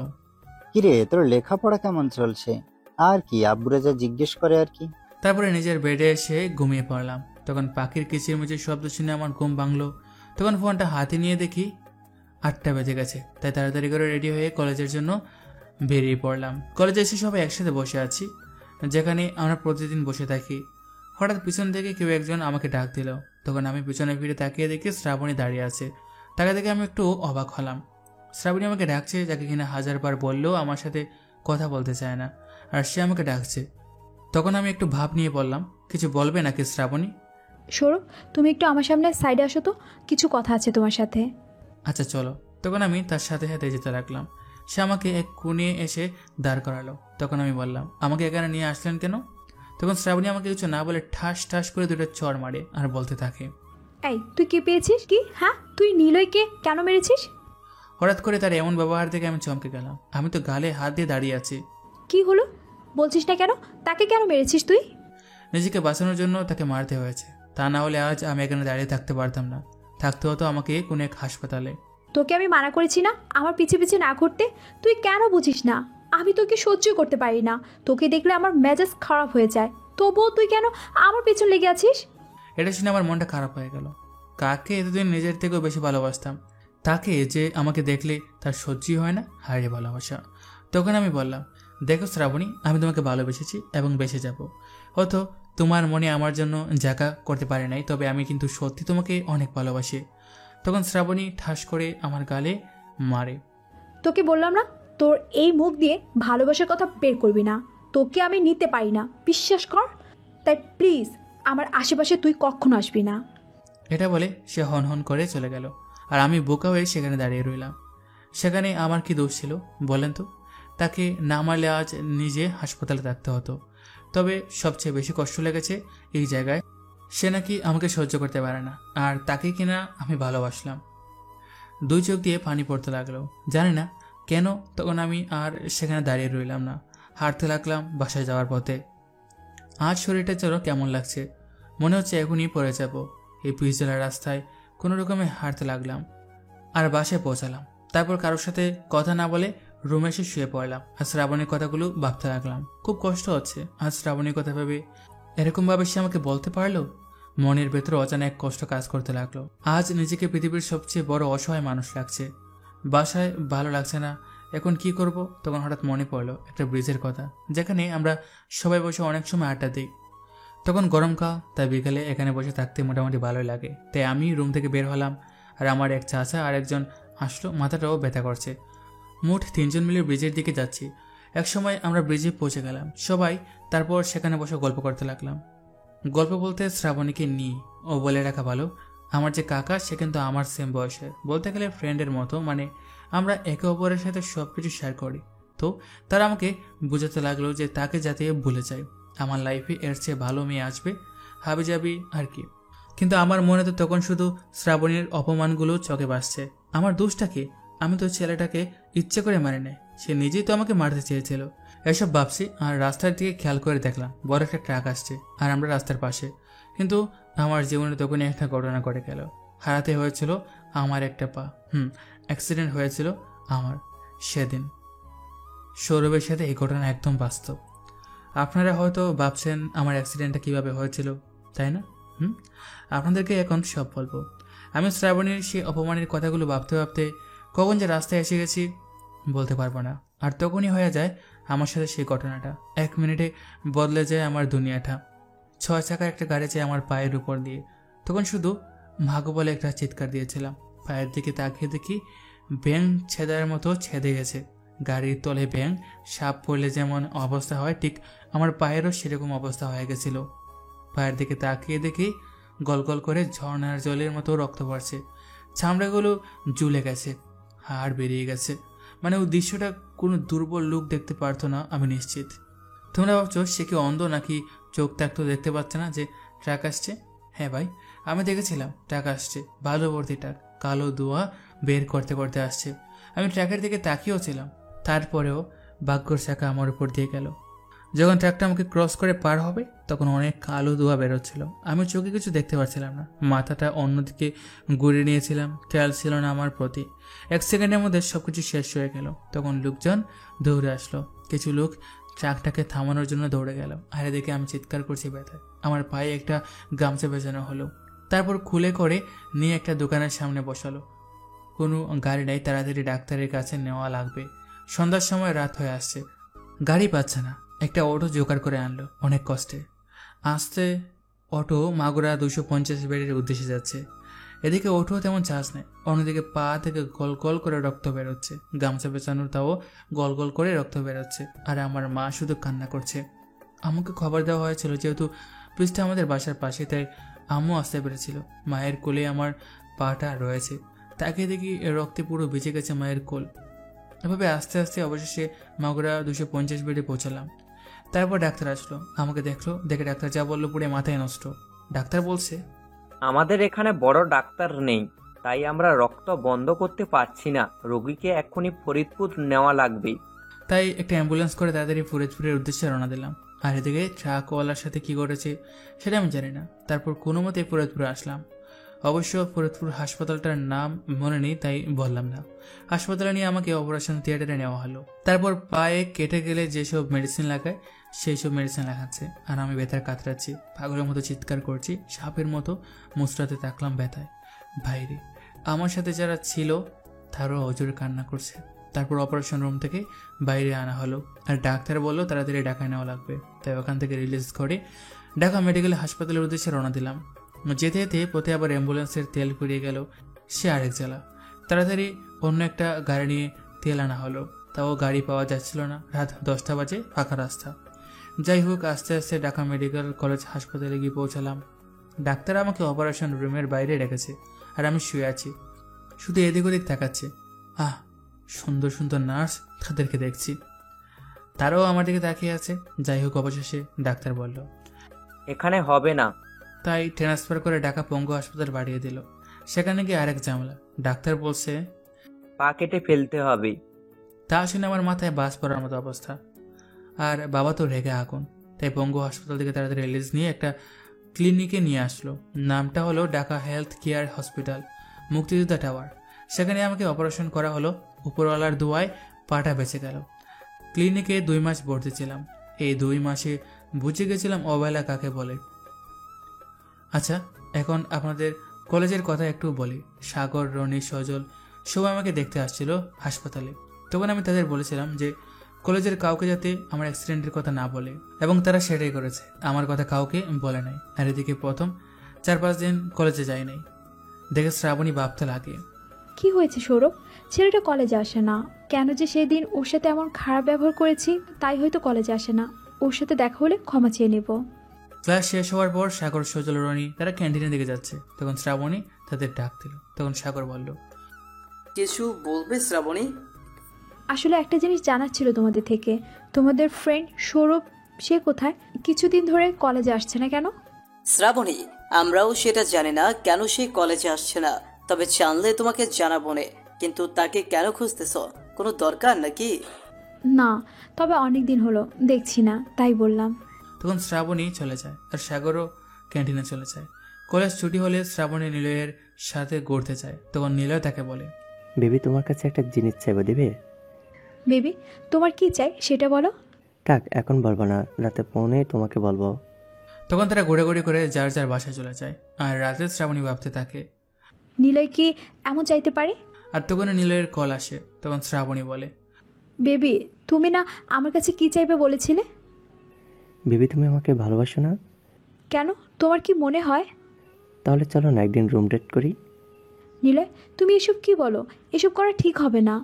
কিরে, তোর লেখাপড়া কেমন চলছে? আর কি, আব্বুরা যা জিজ্ঞেস করে আর কি। তারপরে নিজের বেডে এসে ঘুমিয়ে পড়লাম। তখন পাখির কিচিরমিচির শব্দ শুনে আমার ঘুম ভাঙলো। তখন ফোনটা হাতে নিয়ে দেখি 8টা বেজে গেছে। তাই তাড়াতাড়ি করে রেডি হয়ে কলেজের জন্য বেরিয়ে পড়লাম। কলেজে এসে সবাই একসাথে বসে আছি, যেখানে আমরা প্রতিদিন বসে থাকি। হঠাৎ পিছন থেকে কেউ একজন আমাকে ডাক দিল। তখন আমি পিছনে ফিরে তাকিয়ে দেখি শ্রাবণী দাঁড়িয়ে আছে। তাকে দেখে আমি একটু অবাক হলাম। শ্রাবণী আমাকে ডাকছে, যাকে কিনা 1000বার বললেও আমার সাথে কথা বলতে চায় না, আর সে আমাকে ডাকছে। তখন আমি একটু ভাব নিয়ে বললাম, কিছু বলবে নাকি শ্রাবণী? সৌরভ, তুমি একটু আমার সামনে সাইডে আসো তো, কিছু কথা আছে তোমার সাথে। আচ্ছা চলো। তখন আমি তার সাথে সাথে যেতে লাগলাম। সে আমাকে এক কোণে এসে দাঁড় করালো। তখন আমি বললাম, আমাকে এখানে নিয়ে আসলেন কেন? তখন শ্রাবণী আমাকে কিছু না বলে ঠাস ঠাস করে 2টা চড় মারে আর বলতে থাকে, এই তুই কি পেয়েছিস কি? হ্যাঁ, তুই নিলয়কে কেন মেরেছিস? হঠাৎ করে তার এমন ব্যবহার দেখে আমি চমকে গেলাম। আমি তো গালে হাত দিয়ে দাঁড়িয়ে আছি। কি হলো বলছিস না কেন? তাকে কেন মেরেছিস তুই? নিজেকে বাঁচানোর জন্য তাকে মারতে হয়েছে। তা না হলে আজ আমি এখানে দাঁড়িয়ে থাকতে পারতাম না। থাকতে হতো আমাকে কোনো এক হাসপাতালে। তোকে আমি মানা করেছি না আমার পিছে পিছে না ঘুরতে? তুই কেন বুঝিস না? আমি তোকে সহ্য করতে পারি না। তোকে দেখলে আমার মেজাজ খারাপ হয়ে যায়, তবুও তুই কেন আমার পেছন লেগে আছিস? এটা শুনে আমার মনটা খারাপ হয়ে গেল। কাকে এতদিন নিজের থেকেও বেশি ভালোবাসতাম, তাকে যে আমাকে দেখলে তার সহ্যই হয় না। হারিয়ে ভালোবাসা। তখন আমি বললাম, দেখো শ্রাবণী, আমি তোমাকে ভালোবেসেছি এবং বেঁচে যাব। হয়তো তোমার মনে আমার জন্য জায়গা করতে পারে নাই, তবে আমি কিন্তু সত্যি তোমাকে অনেক ভালোবাসি। তখন শ্রাবণী ঠাস করে আমার গালে মারে। তোকে বললাম না, তোর এই মুখ দিয়ে ভালোবাসার কথা বের করবি না। তোকে আমি নিতে পারি না, বিশ্বাস কর। তাই প্লিজ আমার আশেপাশে তুই কখনো আসবি না। এটা বলে সে হন হন করে চলে গেল, আর আমি বোকা হয়ে সেখানে দাঁড়িয়ে রইলাম। সেখানে আমার কি দোষ ছিল বলেন তো? তাকে না মারলে আজ নিজে হাসপাতালে থাকতে হতো। তবে সবচেয়ে বেশি কষ্ট লেগেছে এই জায়গায়, সে নাকি আমাকে সহ্য করতে পারে না, আর তাকে কিনা আমি ভালোবাসলাম। 2 চোখ দিয়ে পানি পড়তে লাগলো। জানি না কেন তখন আমি আর সেখানে দাঁড়িয়ে রইলাম না, হাঁটতে লাগলাম বাসায় যাওয়ার পথে। আজ শরীরটা যেন কেমন লাগছে, মনে হচ্ছে এখনই পড়ে যাব। এই পিচঢালা রাস্তায় কোনো রকমে হাঁটতে লাগলাম আর বাসায় পৌঁছালাম। তারপর কারোর সাথে কথা না বলে রুমে এসে শুয়ে পড়লাম আর শ্রাবণীর কথাগুলো ভাবতে লাগলাম। খুব কষ্ট হচ্ছে আজ শ্রাবণীর কথা ভেবে। এরকমভাবে সে আমাকে বলতে পারলো? মনের ভেতরে অজানা এক কষ্ট কাজ করতে লাগলো। আজ নিজেকে পৃথিবীর সবচেয়ে বড় অসহায় মানুষ লাগছে। বাসায় ভালো লাগছে না, এখন কি করব? তখন হঠাৎ মনে পড়লো একটা ব্রিজের কথা, যেখানে আমরা সবাই বসে অনেক সময় আড্ডা দিই। তখন গরমকাল, তাই বিকালে এখানে বসে থাকতে মোটামুটি ভালোই লাগে। তাই আমি রুম থেকে বের হলাম, আর আমার এক চাচা আর একজন আসলো, মাথাটাও ব্যথা করছে। মোট 3 জন মিলে ব্রিজের দিকে যাচ্ছি। এক সময় আমরা ব্রিজে পৌঁছে গেলাম সবাই। তারপর সেখানে বসে গল্প করতে লাগলাম। গল্প বলতে শ্রাবণীকে নিয়ে। ও বলে রাখা ভালো, আমার যে কাকা সে কিন্তু আমার সেম বয়সের, বলতে গেলে ফ্রেন্ডের মতো। মানে আমরা একে অপরের সাথে সব কিছু শেয়ার করি। তো তারা আমাকে বোঝাতে লাগলো যে তাকে যাতে ভুলে যায়, আমার লাইফে এর চেয়ে ভালো মেয়ে আসবে, হাবি যাবি আর কি। কিন্তু আমার মনে তো তখন শুধু শ্রাবণীর অপমানগুলো চোখে ভাসছে। আমার দোষটা কি? আমি তো ছেলেটাকে ইচ্ছে করে মারি নাই, সে নিজেই তো আমাকে মারতে চেয়েছিল। এসব ভাবছি আর রাস্তার দিকে খেয়াল করে দেখলাম বড় একটা ট্রাক আসছে আর আমরা রাস্তার পাশে। কিন্তু আমার জীবনে তখনই একটা ঘটনা ঘটে গেল। হারাতে হয়েছিল আমার একটা পা। অ্যাক্সিডেন্ট হয়েছিল আমার সেদিন। সৌরভের সাথে এই ঘটনা একদম বাস্তব। আপনারা হয়তো ভাবছেন আমার অ্যাক্সিডেন্টটা কিভাবে হয়েছিল, তাই না? আপনাদেরকে এখন সব বলবো। আমি শ্রাবণীর সেই অপমানের কথাগুলো ভাবতে ভাবতে কখন যে রাস্তায় এসে গেছি বলতে পারবো না। আর তখনই হয়ে যায় আমার সাথে সেই ঘটনাটা। 1 মিনিটে বদলে যায় আমার দুনিয়াটা। 6 চাকার একটা গাড়ি যায় আমার পায়ের উপর দিয়ে। তখন শুধু ভাগো বলে একটা চিৎকার দিয়েছিলাম। পায়ের দিকে তাকিয়ে দেখি ব্যাং ছেদার মতো ছেদে গেছে। গাড়ির তলে ব্যাং সাপ পড়লে যেমন অবস্থা হয়, ঠিক আমার পায়েরও সেরকম অবস্থা হয়ে গেছিল। পায়ের দিকে তাকিয়ে দেখি গল গল করে ঝর্ণার জলের মতো রক্ত পড়ছে, চামড়াগুলো ঝুলে গেছে, হাড় বেরিয়ে গেছে। মানে ওই দৃশ্যটা কোনো দুর্বল লোক দেখতে পারতো না, আমি নিশ্চিত। তোমরা ভাবছো সে কি অন্ধ নাকি চোখ থাকতো দেখতে পাচ্ছে না যে ট্রাক আসছে? হ্যাঁ ভাই, আমি দেখেছিলাম ট্রাক আসছে, ভালো ভর্তি ট্রাক, কালো ধোঁয়া বের করতে করতে আসছে। আমি ট্রাকের দিকে তাকিয়েও ছিলাম। তারপরেও ভাগ্যর চাকা আমার উপর দিয়ে গেল। যখন ট্রাকটা আমাকে ক্রস করে পার হবে তখন অনেক কালো ধোঁয়া বেরোচ্ছিল। আমি চোখে কিছু দেখতে পাচ্ছিলাম না, মাথাটা অন্যদিকে ঘুরিয়ে নিয়েছিলাম, খেয়াল ছিল না আমার প্রতি। 1 সেকেন্ডের মধ্যে সবকিছু শেষ হয়ে গেল। তখন লোকজন দৌড়ে আসলো, কিছু লোক ট্রাকটাকে থামানোর জন্য দৌড়ে গেল। আর এদিকে আমি চিৎকার করছি ব্যথায়। আমার পায়ে একটা গামছা বেজানো হলো। তারপর খুলে করে নিয়ে একটা দোকানের সামনে বসালো। কোনো গাড়ি নেই, তাড়াতাড়ি ডাক্তারের কাছে নেওয়া লাগবে। সন্ধ্যার সময় রাত হয়ে আসছে, গাড়ি পাচ্ছে না। একটা অটো জোগাড় করে আনলো অনেক কষ্টে। আসতে অটো মাগুরা 250 বেডের উদ্দেশ্যে যাচ্ছে। এদিকে অটো তেমন চার্জ নেই, অন্যদিকে পা থেকে গল গল করে রক্ত বেরোচ্ছে। গামছা পেঁচানোর তাও গল গল করে রক্ত বেরোচ্ছে। আর আমার মা শুধু কান্না করছে। আমাকে খবর দেওয়া হয়েছিল যেহেতু ব্রিজটা আমাদের বাসার পাশে, তাই আম্মু আসতে পেরেছিল। মায়ের কোলে আমার পাটা রয়েছে, তাকে দেখি রক্তে পুরো ভিজে গেছে মায়ের কোল। এভাবে আস্তে আস্তে অবশেষে মাগুরা 250 বেডে পৌঁছালাম। তারপর ডাক্তার আসলো, আমাকে দেখলো। দেখে ডাক্তার যা বললো পুরো মাথায় নষ্ট। ডাক্তার বলছে, আমাদের এখানে বড় ডাক্তার নেই, তাই আমরা রক্ত বন্ধ করতে পারছি না। রোগীকে এক্ষুনি ফরিদপুর নেওয়া লাগবে। তাই একটা অ্যাম্বুলেন্স করে তাড়াতাড়ি ফরিদপুরের উদ্দেশ্যে রওনা দিলাম। আর এদিকে ট্রাকওয়ালার সাথে কি করেছে সেটা আমি জানি না। তারপর কোনো মতে ফরিদপুরে আসলাম। অবশ্য ফরিদপুর হাসপাতালটার নাম মনে নেই, তাই বললাম না। হাসপাতালে নিয়ে আমাকে অপারেশন থিয়েটারে নেওয়া হলো। তারপর পায়ে কেটে গেলে যেসব মেডিসিন লাগায় সেই সব মেডিসিন লাগাচ্ছে। আর আমি ব্যথার কাতরাচ্ছি, পাগলের মতো চিৎকার করছি, সাপের মতো মুচড়াতে থাকলাম ব্যথায়। বাইরে আমার সাথে যারা ছিল তারাও অজোরে কান্না করছে। তারপর অপারেশন রুম থেকে বাইরে আনা হলো। আর ডাক্তার বললো তাড়াতাড়ি ঢাকায় নেওয়া লাগবে। তাই ওখান থেকে রিলিজ করে ঢাকা মেডিকেল হাসপাতালের উদ্দেশ্যে রওনা দিলাম। যেতে যেতে পথে আবার অ্যাম্বুলেন্সের তেল ফুরিয়ে গেল, সে আরেক জ্বালা। তাড়াতাড়ি অন্য একটা গাড়ি নিয়ে তেল আনা হলো, তাও গাড়ি পাওয়া যাচ্ছিল না। রাত 10টা বাজে, ফাঁকা রাস্তা। যাই হোক, আস্তে আস্তে ঢাকা মেডিকেল কলেজ হাসপাতালে গিয়ে পৌঁছালাম। ডাক্তার আমাকে অপারেশন রুমের বাইরে রেখেছে, আর আমি শুয়ে আছি, শুধু এদিক ওদিক তাকাচ্ছে। সুন্দর সুন্দর নার্স, তাদেরকে দেখছি, তারাও আমার দিকে তাকিয়ে আছে। যাই হোক, অবশেষে ডাক্তার বলল এখানে হবে না। তাই ট্রান্সফার করে ঢাকা পঙ্গু হাসপাতাল বাড়িয়ে দিল। সেখানে গিয়ে আরেক ঝামেলা। ডাক্তার বলছে পা কেটে ফেলতে হবে। তা শুনে আমার মাথায় বাস পড়ার মতো অবস্থা। আর বাবা তো রেগে আগুন। তাই পঙ্গু হাসপাতাল থেকে তাড়াতাড়ি রিলিজ নিয়ে একটা ক্লিনিকে নিয়ে আসলো। নামটা হলো ঢাকা হেলথ কেয়ার হসপিটাল, মুক্তিযোদ্ধা টাওয়ার। সেখানে আমাকে অপারেশন করা হলো। উপরওয়ালার দোয়ায় পাটা বেঁচে গেল। ক্লিনিকে 2 মাস ভর্তি ছিলাম। এই 2 মাসে বুঝে গেছিলাম অবহেলা কাকে বলে। আচ্ছা, এখন আপনাদের কলেজের কথা একটু বলি। সাগর, রনি, সজল সবাই আমাকে দেখতে আসছিল হাসপাতালে। তখন আমি তাদের বলেছিলাম যে কলেজের কাউকে যাতে আমার অ্যাক্সিডেন্টের কথা না বলে, এবং তারা সেটাই করেছে। আমার কথা কাউকে বলে নাই। আর এদিকে প্রথম 4-5 দিন কলেজে যাই নাই। দেখে শ্রাবণী ভাবতে লাগে, কি হয়েছে সৌরভ? ছেলেটা কলেজে আসে না কেন? যে সেই দিন ওর সাথে এমন খারাপ ব্যবহার করেছি তাই হয়তো কলেজে আসে না। ওর সাথে দেখা হলে ক্ষমা চেয়ে নেব। ক্লাস শেষ হওয়ার পর সাগর, সজল, রনি তারা ক্যান্টিনের দিকে যাচ্ছে। তখন শ্রাবণী তাদের ডাক দিল। তখন সাগর বলল, কিছু বলবে শ্রাবণী? আসলে একটা জিনিস জানার ছিল তোমাদের থেকে। তোমাদের ফ্রেন্ড সৌরভ, সে কোথায়? কিছুদিন ধরে কলেজে আসছে না কেন? শ্রাবণী, আমরাও সেটা জানি না কেন সে কলেজে আসছে না, তবে জানলে তোমাকে জানাবো না। কিন্তু তাকে কেন খুঁজতেছ? কোনো দরকার নাকি? না, তবে অনেক দিন হলো দেখছি না, তাই বললাম। তখন শ্রাবণী চলে যায় আর সাগরও ক্যান্টিনে চলে যায়। কলেজ ছুটি হলে শ্রাবণী নিলয়ের সাথে ঘুরতে যায়। তখন নিলয় তাকে বলে, বেবি তোমার কাছে একটা জিনিস চাইবো, দেবে? বেবি, তোমার কি চাই সেটা বলো। থাক, এখন বলবো না, রাতে ফোনে তোমাকে বলবো। তখন তারা ঘোরাঘুরি করে যার যার বাসায় চলে যায়। আর রাতে শ্রাবণী ভাবতে থাকে, নিলয় কি এমন চাইতে পারে? আর তখন নিলয়ের কল আসে। তখন শ্রাবণী বলে, বেবি, তুমি না আমার কাছে কি চাইবে বলেছিলে? বেবি, তুমি আমাকে ভালোবাসো না? কেন, তোমার কি মনে হয়? তাহলে চলো না একদিন রুম ডেট করি। নিলয়, তুমি এসব কি বলো? এসব করা ঠিক হবে না।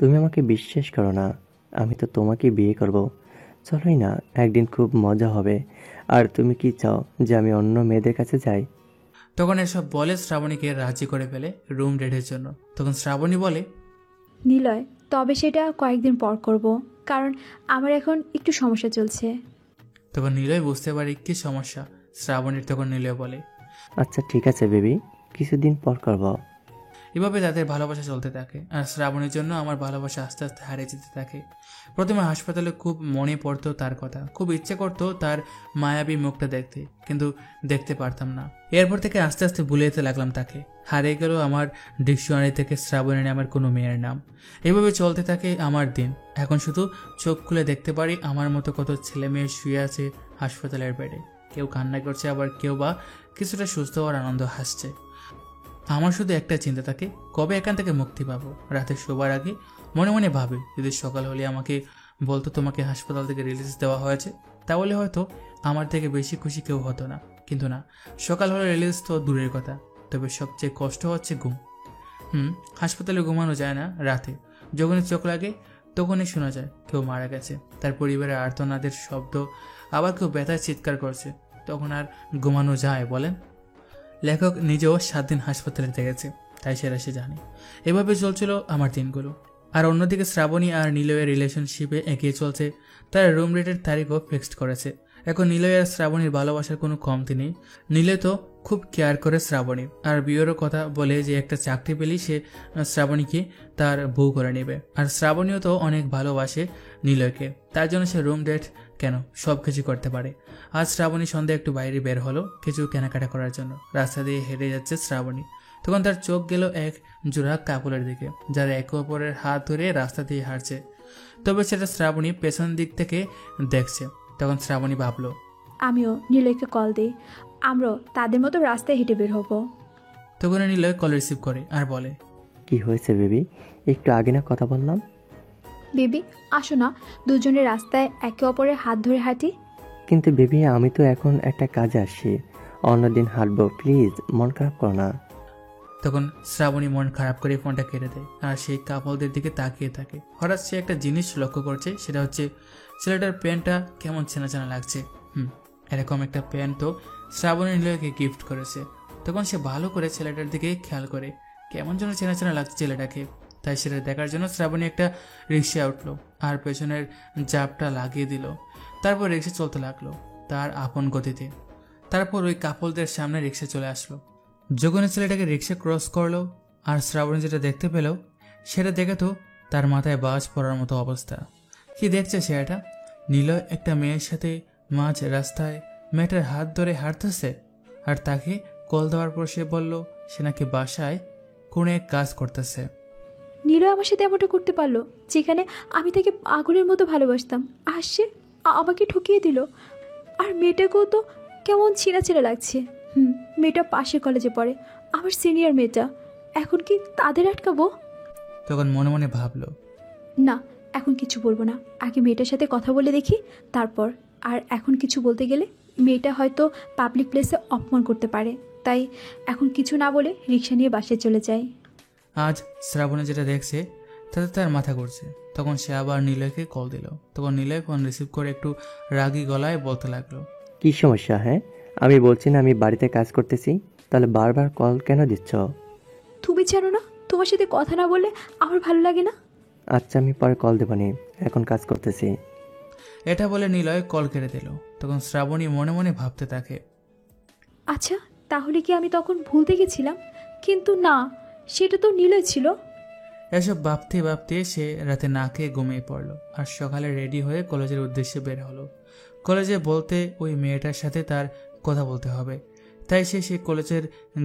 তুমি আমাকে বিশ্বাস করো না, আমি তো তোমাকে বিয়ে করব। চলোই না, একদিন খুব মজা হবে। আর তুমি কি চাও যে আমি অন্য মেয়েদের কাছে যাই? তখন এসব বলে শ্রাবণীকে রাজি করে ফেলে রুম ডেটের জন্য। তখন শ্রাবণী বলে, নিলয়, তবে সেটা কয়েকদিন পর করব, কারণ আমার এখন একটু সমস্যা চলছে। তখন নিলয় বুঝতে পারে কি সমস্যা। শ্রাবণীর তখন নিলয় বলে, আচ্ছা ঠিক আছে বেবি, কিছুদিন পর করব। এভাবে তাদের ভালোবাসা চলতে থাকে আর শ্রাবণীর জন্য আমার ভালোবাসা আস্তে আস্তে হারিয়ে যেতে থাকে। প্রথমে হাসপাতালে খুব মনে পড়তো তার কথা, খুব ইচ্ছে করতো তার মায়াবী মুখটা দেখতে, কিন্তু দেখতে পারতাম না। এরপর থেকে আস্তে আস্তে ভুলে যেতে লাগলাম তাকে। হারিয়ে গেল আমার ডিকশনারি থেকে শ্রাবণী নামের কোনো মেয়ের নাম। এভাবে চলতে থাকে আমার দিন। এখন শুধু চোখ খুলে দেখতে পারি আমার মতো কত ছেলে মেয়ে শুয়ে আছে হাসপাতালের বেডে। কেউ কান্না করছে, আবার কেউ বা কিছুটা সুস্থ হওয়ার আনন্দ হাসছে। আমার শুধু একটা চিন্তা থাকে, কবে এখান থেকে মুক্তি পাবো। রাতে শোবার আগে মনে মনে ভাবি, যদি সকাল হলে আমাকে বলতো তোমাকে হাসপাতাল থেকে রিলিজ দেওয়া হয়েছে, তাহলে হয়তো আমার থেকে বেশি খুশি কেউ হতো না। কিন্তু না, সকাল হলে রিলিজ তো দূরের কথা, তবে সবচেয়ে কষ্ট হচ্ছে ঘুম। হাসপাতালে ঘুমানো যায় না রাতে। যখনই চোখ লাগে তখনই শোনা যায় কেউ মারা গেছে, তার পরিবারের আর্তনাদের শব্দ, আবার কেউ ব্যথায় চিৎকার করছে। তখন আর ঘুমানো যায় বলেন? লেখক নিজেও 7 দিন হাসপাতালে থেকেছে, তাই সেটা সে জানে। এভাবে চলছিল আমার দিনগুলো। আর অন্যদিকে শ্রাবণী আর নিলয়ের রিলেশনশিপে এগিয়ে চলছে। তার রুম রেটের তারিখও ফিক্সড করেছে। এখন নিলয় আর শ্রাবণীর ভালোবাসার কোনো কমতি নেই। নিলয় তো খুব কেয়ার করে শ্রাবণী, আর বিয়েরও কথা বলে যে একটা চাকরি পেলেই সে শ্রাবণীকে তার বউ করে নেবে। আর শ্রাবণীও তো অনেক ভালোবাসে নিলয়কে, তার জন্য সে রুম ডেট কেন সব কিছু করতে পারে। আজ শ্রাবণী সন্ধ্যায় একটু বাইরে বের হলো কিছু কেনাকাটা করার জন্য। রাস্তা দিয়ে হেঁটে যাচ্ছে শ্রাবণী, তখন তার চোখ গেল এক জোড়া কাপড়ের দিকে, যারা একে অপরের হাত ধরে রাস্তা দিয়ে হাঁটছে। তবে সেটা শ্রাবণী পেছন দিক থেকে দেখছে। তখন শ্রাবণী ভাবলো, আমিও নিলয়কে কল দিই, আমরাও তাদের মতো রাস্তায় হেঁটে বের হবো। তখন নিলয় কল রিসিভ করে আর বলে, কি হয়েছে বেবি? একটু আগে না কথা বললাম? বেবি আসো না, দুজনে রাস্তায় একে অপরের হাত ধরে হাঁটি। কিন্তু বেবি আমি তো এখন একটা কাজে আসছি, অন্যদিন হাঁটবো, প্লিজ মন খারাপ করো না। তখন শ্রাবণী মন খারাপ করে ফোনটা কেটে দেয় আর সেই কাপলদের দিকে তাকিয়ে থাকে। হঠাৎ সে একটা জিনিস লক্ষ্য করছে, সেটা হচ্ছে ছেলেটার প্যান্টটা কেমন চেনা চেনা লাগছে। এরকম একটা প্যান্ট তো শ্রাবণী নিলয়কে গিফট করেছে। তখন সে ভালো করে ছেলেটার দিকে খেয়াল করে, কেমন যেন চেনা চেনা লাগছে ছেলেটাকে। তাই সেটা দেখার জন্য শ্রাবণী একটা রিক্সায় উঠলো আর পেছনের জাপটা লাগিয়ে দিল। তারপর রিক্সা চলতে লাগলো তার আপন গতিতে। তারপর ওই কাপলদের সামনে রিক্সা চলে আসলো। যখন ছেলেটাকে রিক্সা ক্রস করলো আর শ্রাবণী যেটা দেখতে পেল, সেটা দেখে তো তার মাথায় বাজ পড়ার মতো অবস্থা। কি দেখছে সে? এটা নিলয় একটা মেয়ের সাথে মাঝ রাস্তায় মেয়েটার হাত ধরে হাঁটতেছে, আর তাকে কল দেওয়ার পর সে বলল সে নাকি বাসায় কোনো এক কাজ করতেছে। নিলয় আমার সাথে এমনটা করতে পারলো, যেখানে আমি তাকে পাগলের মতো ভালোবাসতাম, আর সে আমাকে ঠকিয়ে দিল। আর মেয়েটাকেও তো কেমন ছিঁড়া ছিঁড়া লাগছে। মেয়েটা পাশের কলেজে পড়ে, আমার সিনিয়র মেয়েটা। এখন কি তাদের আটকাবো? তখন মনে মনে ভাবলো, না, এখন কিছু বলবো না, আগে মেয়েটার সাথে কথা বলে দেখি তারপর। আর এখন কিছু বলতে গেলে মেয়েটা হয়তো পাবলিক প্লেসে অপমান করতে পারে, তাই এখন কিছু না বলে রিক্সা নিয়ে বাসে চলে যায়। আজ শ্রাবণী যেটা দেখছে তাতে তার মাথা ঘুরছে। তখন সে আবার নিলয়কে কল দিল। তখন নিলয় ফোন রিসিভ করে একটু রাগী গলায় বলতে লাগলো, কি সমস্যা? হ্যাঁ, আমি বলছি না আমি বাড়িতে কাজ করতেছি, তাহলে বারবার কল কেন দিচ্ছ? তুমি জানো না, তোমার সাথে কথা না বললে আমার ভালো লাগে না। আচ্ছা আমি পরে কল দেবনি, এখন কাজ করতেছি। এটা বলে নিলয় কল কেটে দিল। তখন শ্রাবণী মনে মনে ভাবতে থাকে, আচ্ছা তাহলে কি আমি তখন ভুলতে গেছিলাম? কিন্তু না, সেটা তো নিলয় ছিল। এসব ভাবতে ভাবতে সে রাতে না খেয়ে ঘুমিয়ে পড়ল আর সকালে রেডি হয়ে কলেজের উদ্দেশ্যে বের হলো। কলেজে বলতে ওই মেয়েটার সাথে তার কথা বলতে হবে, তাই সে কলেজের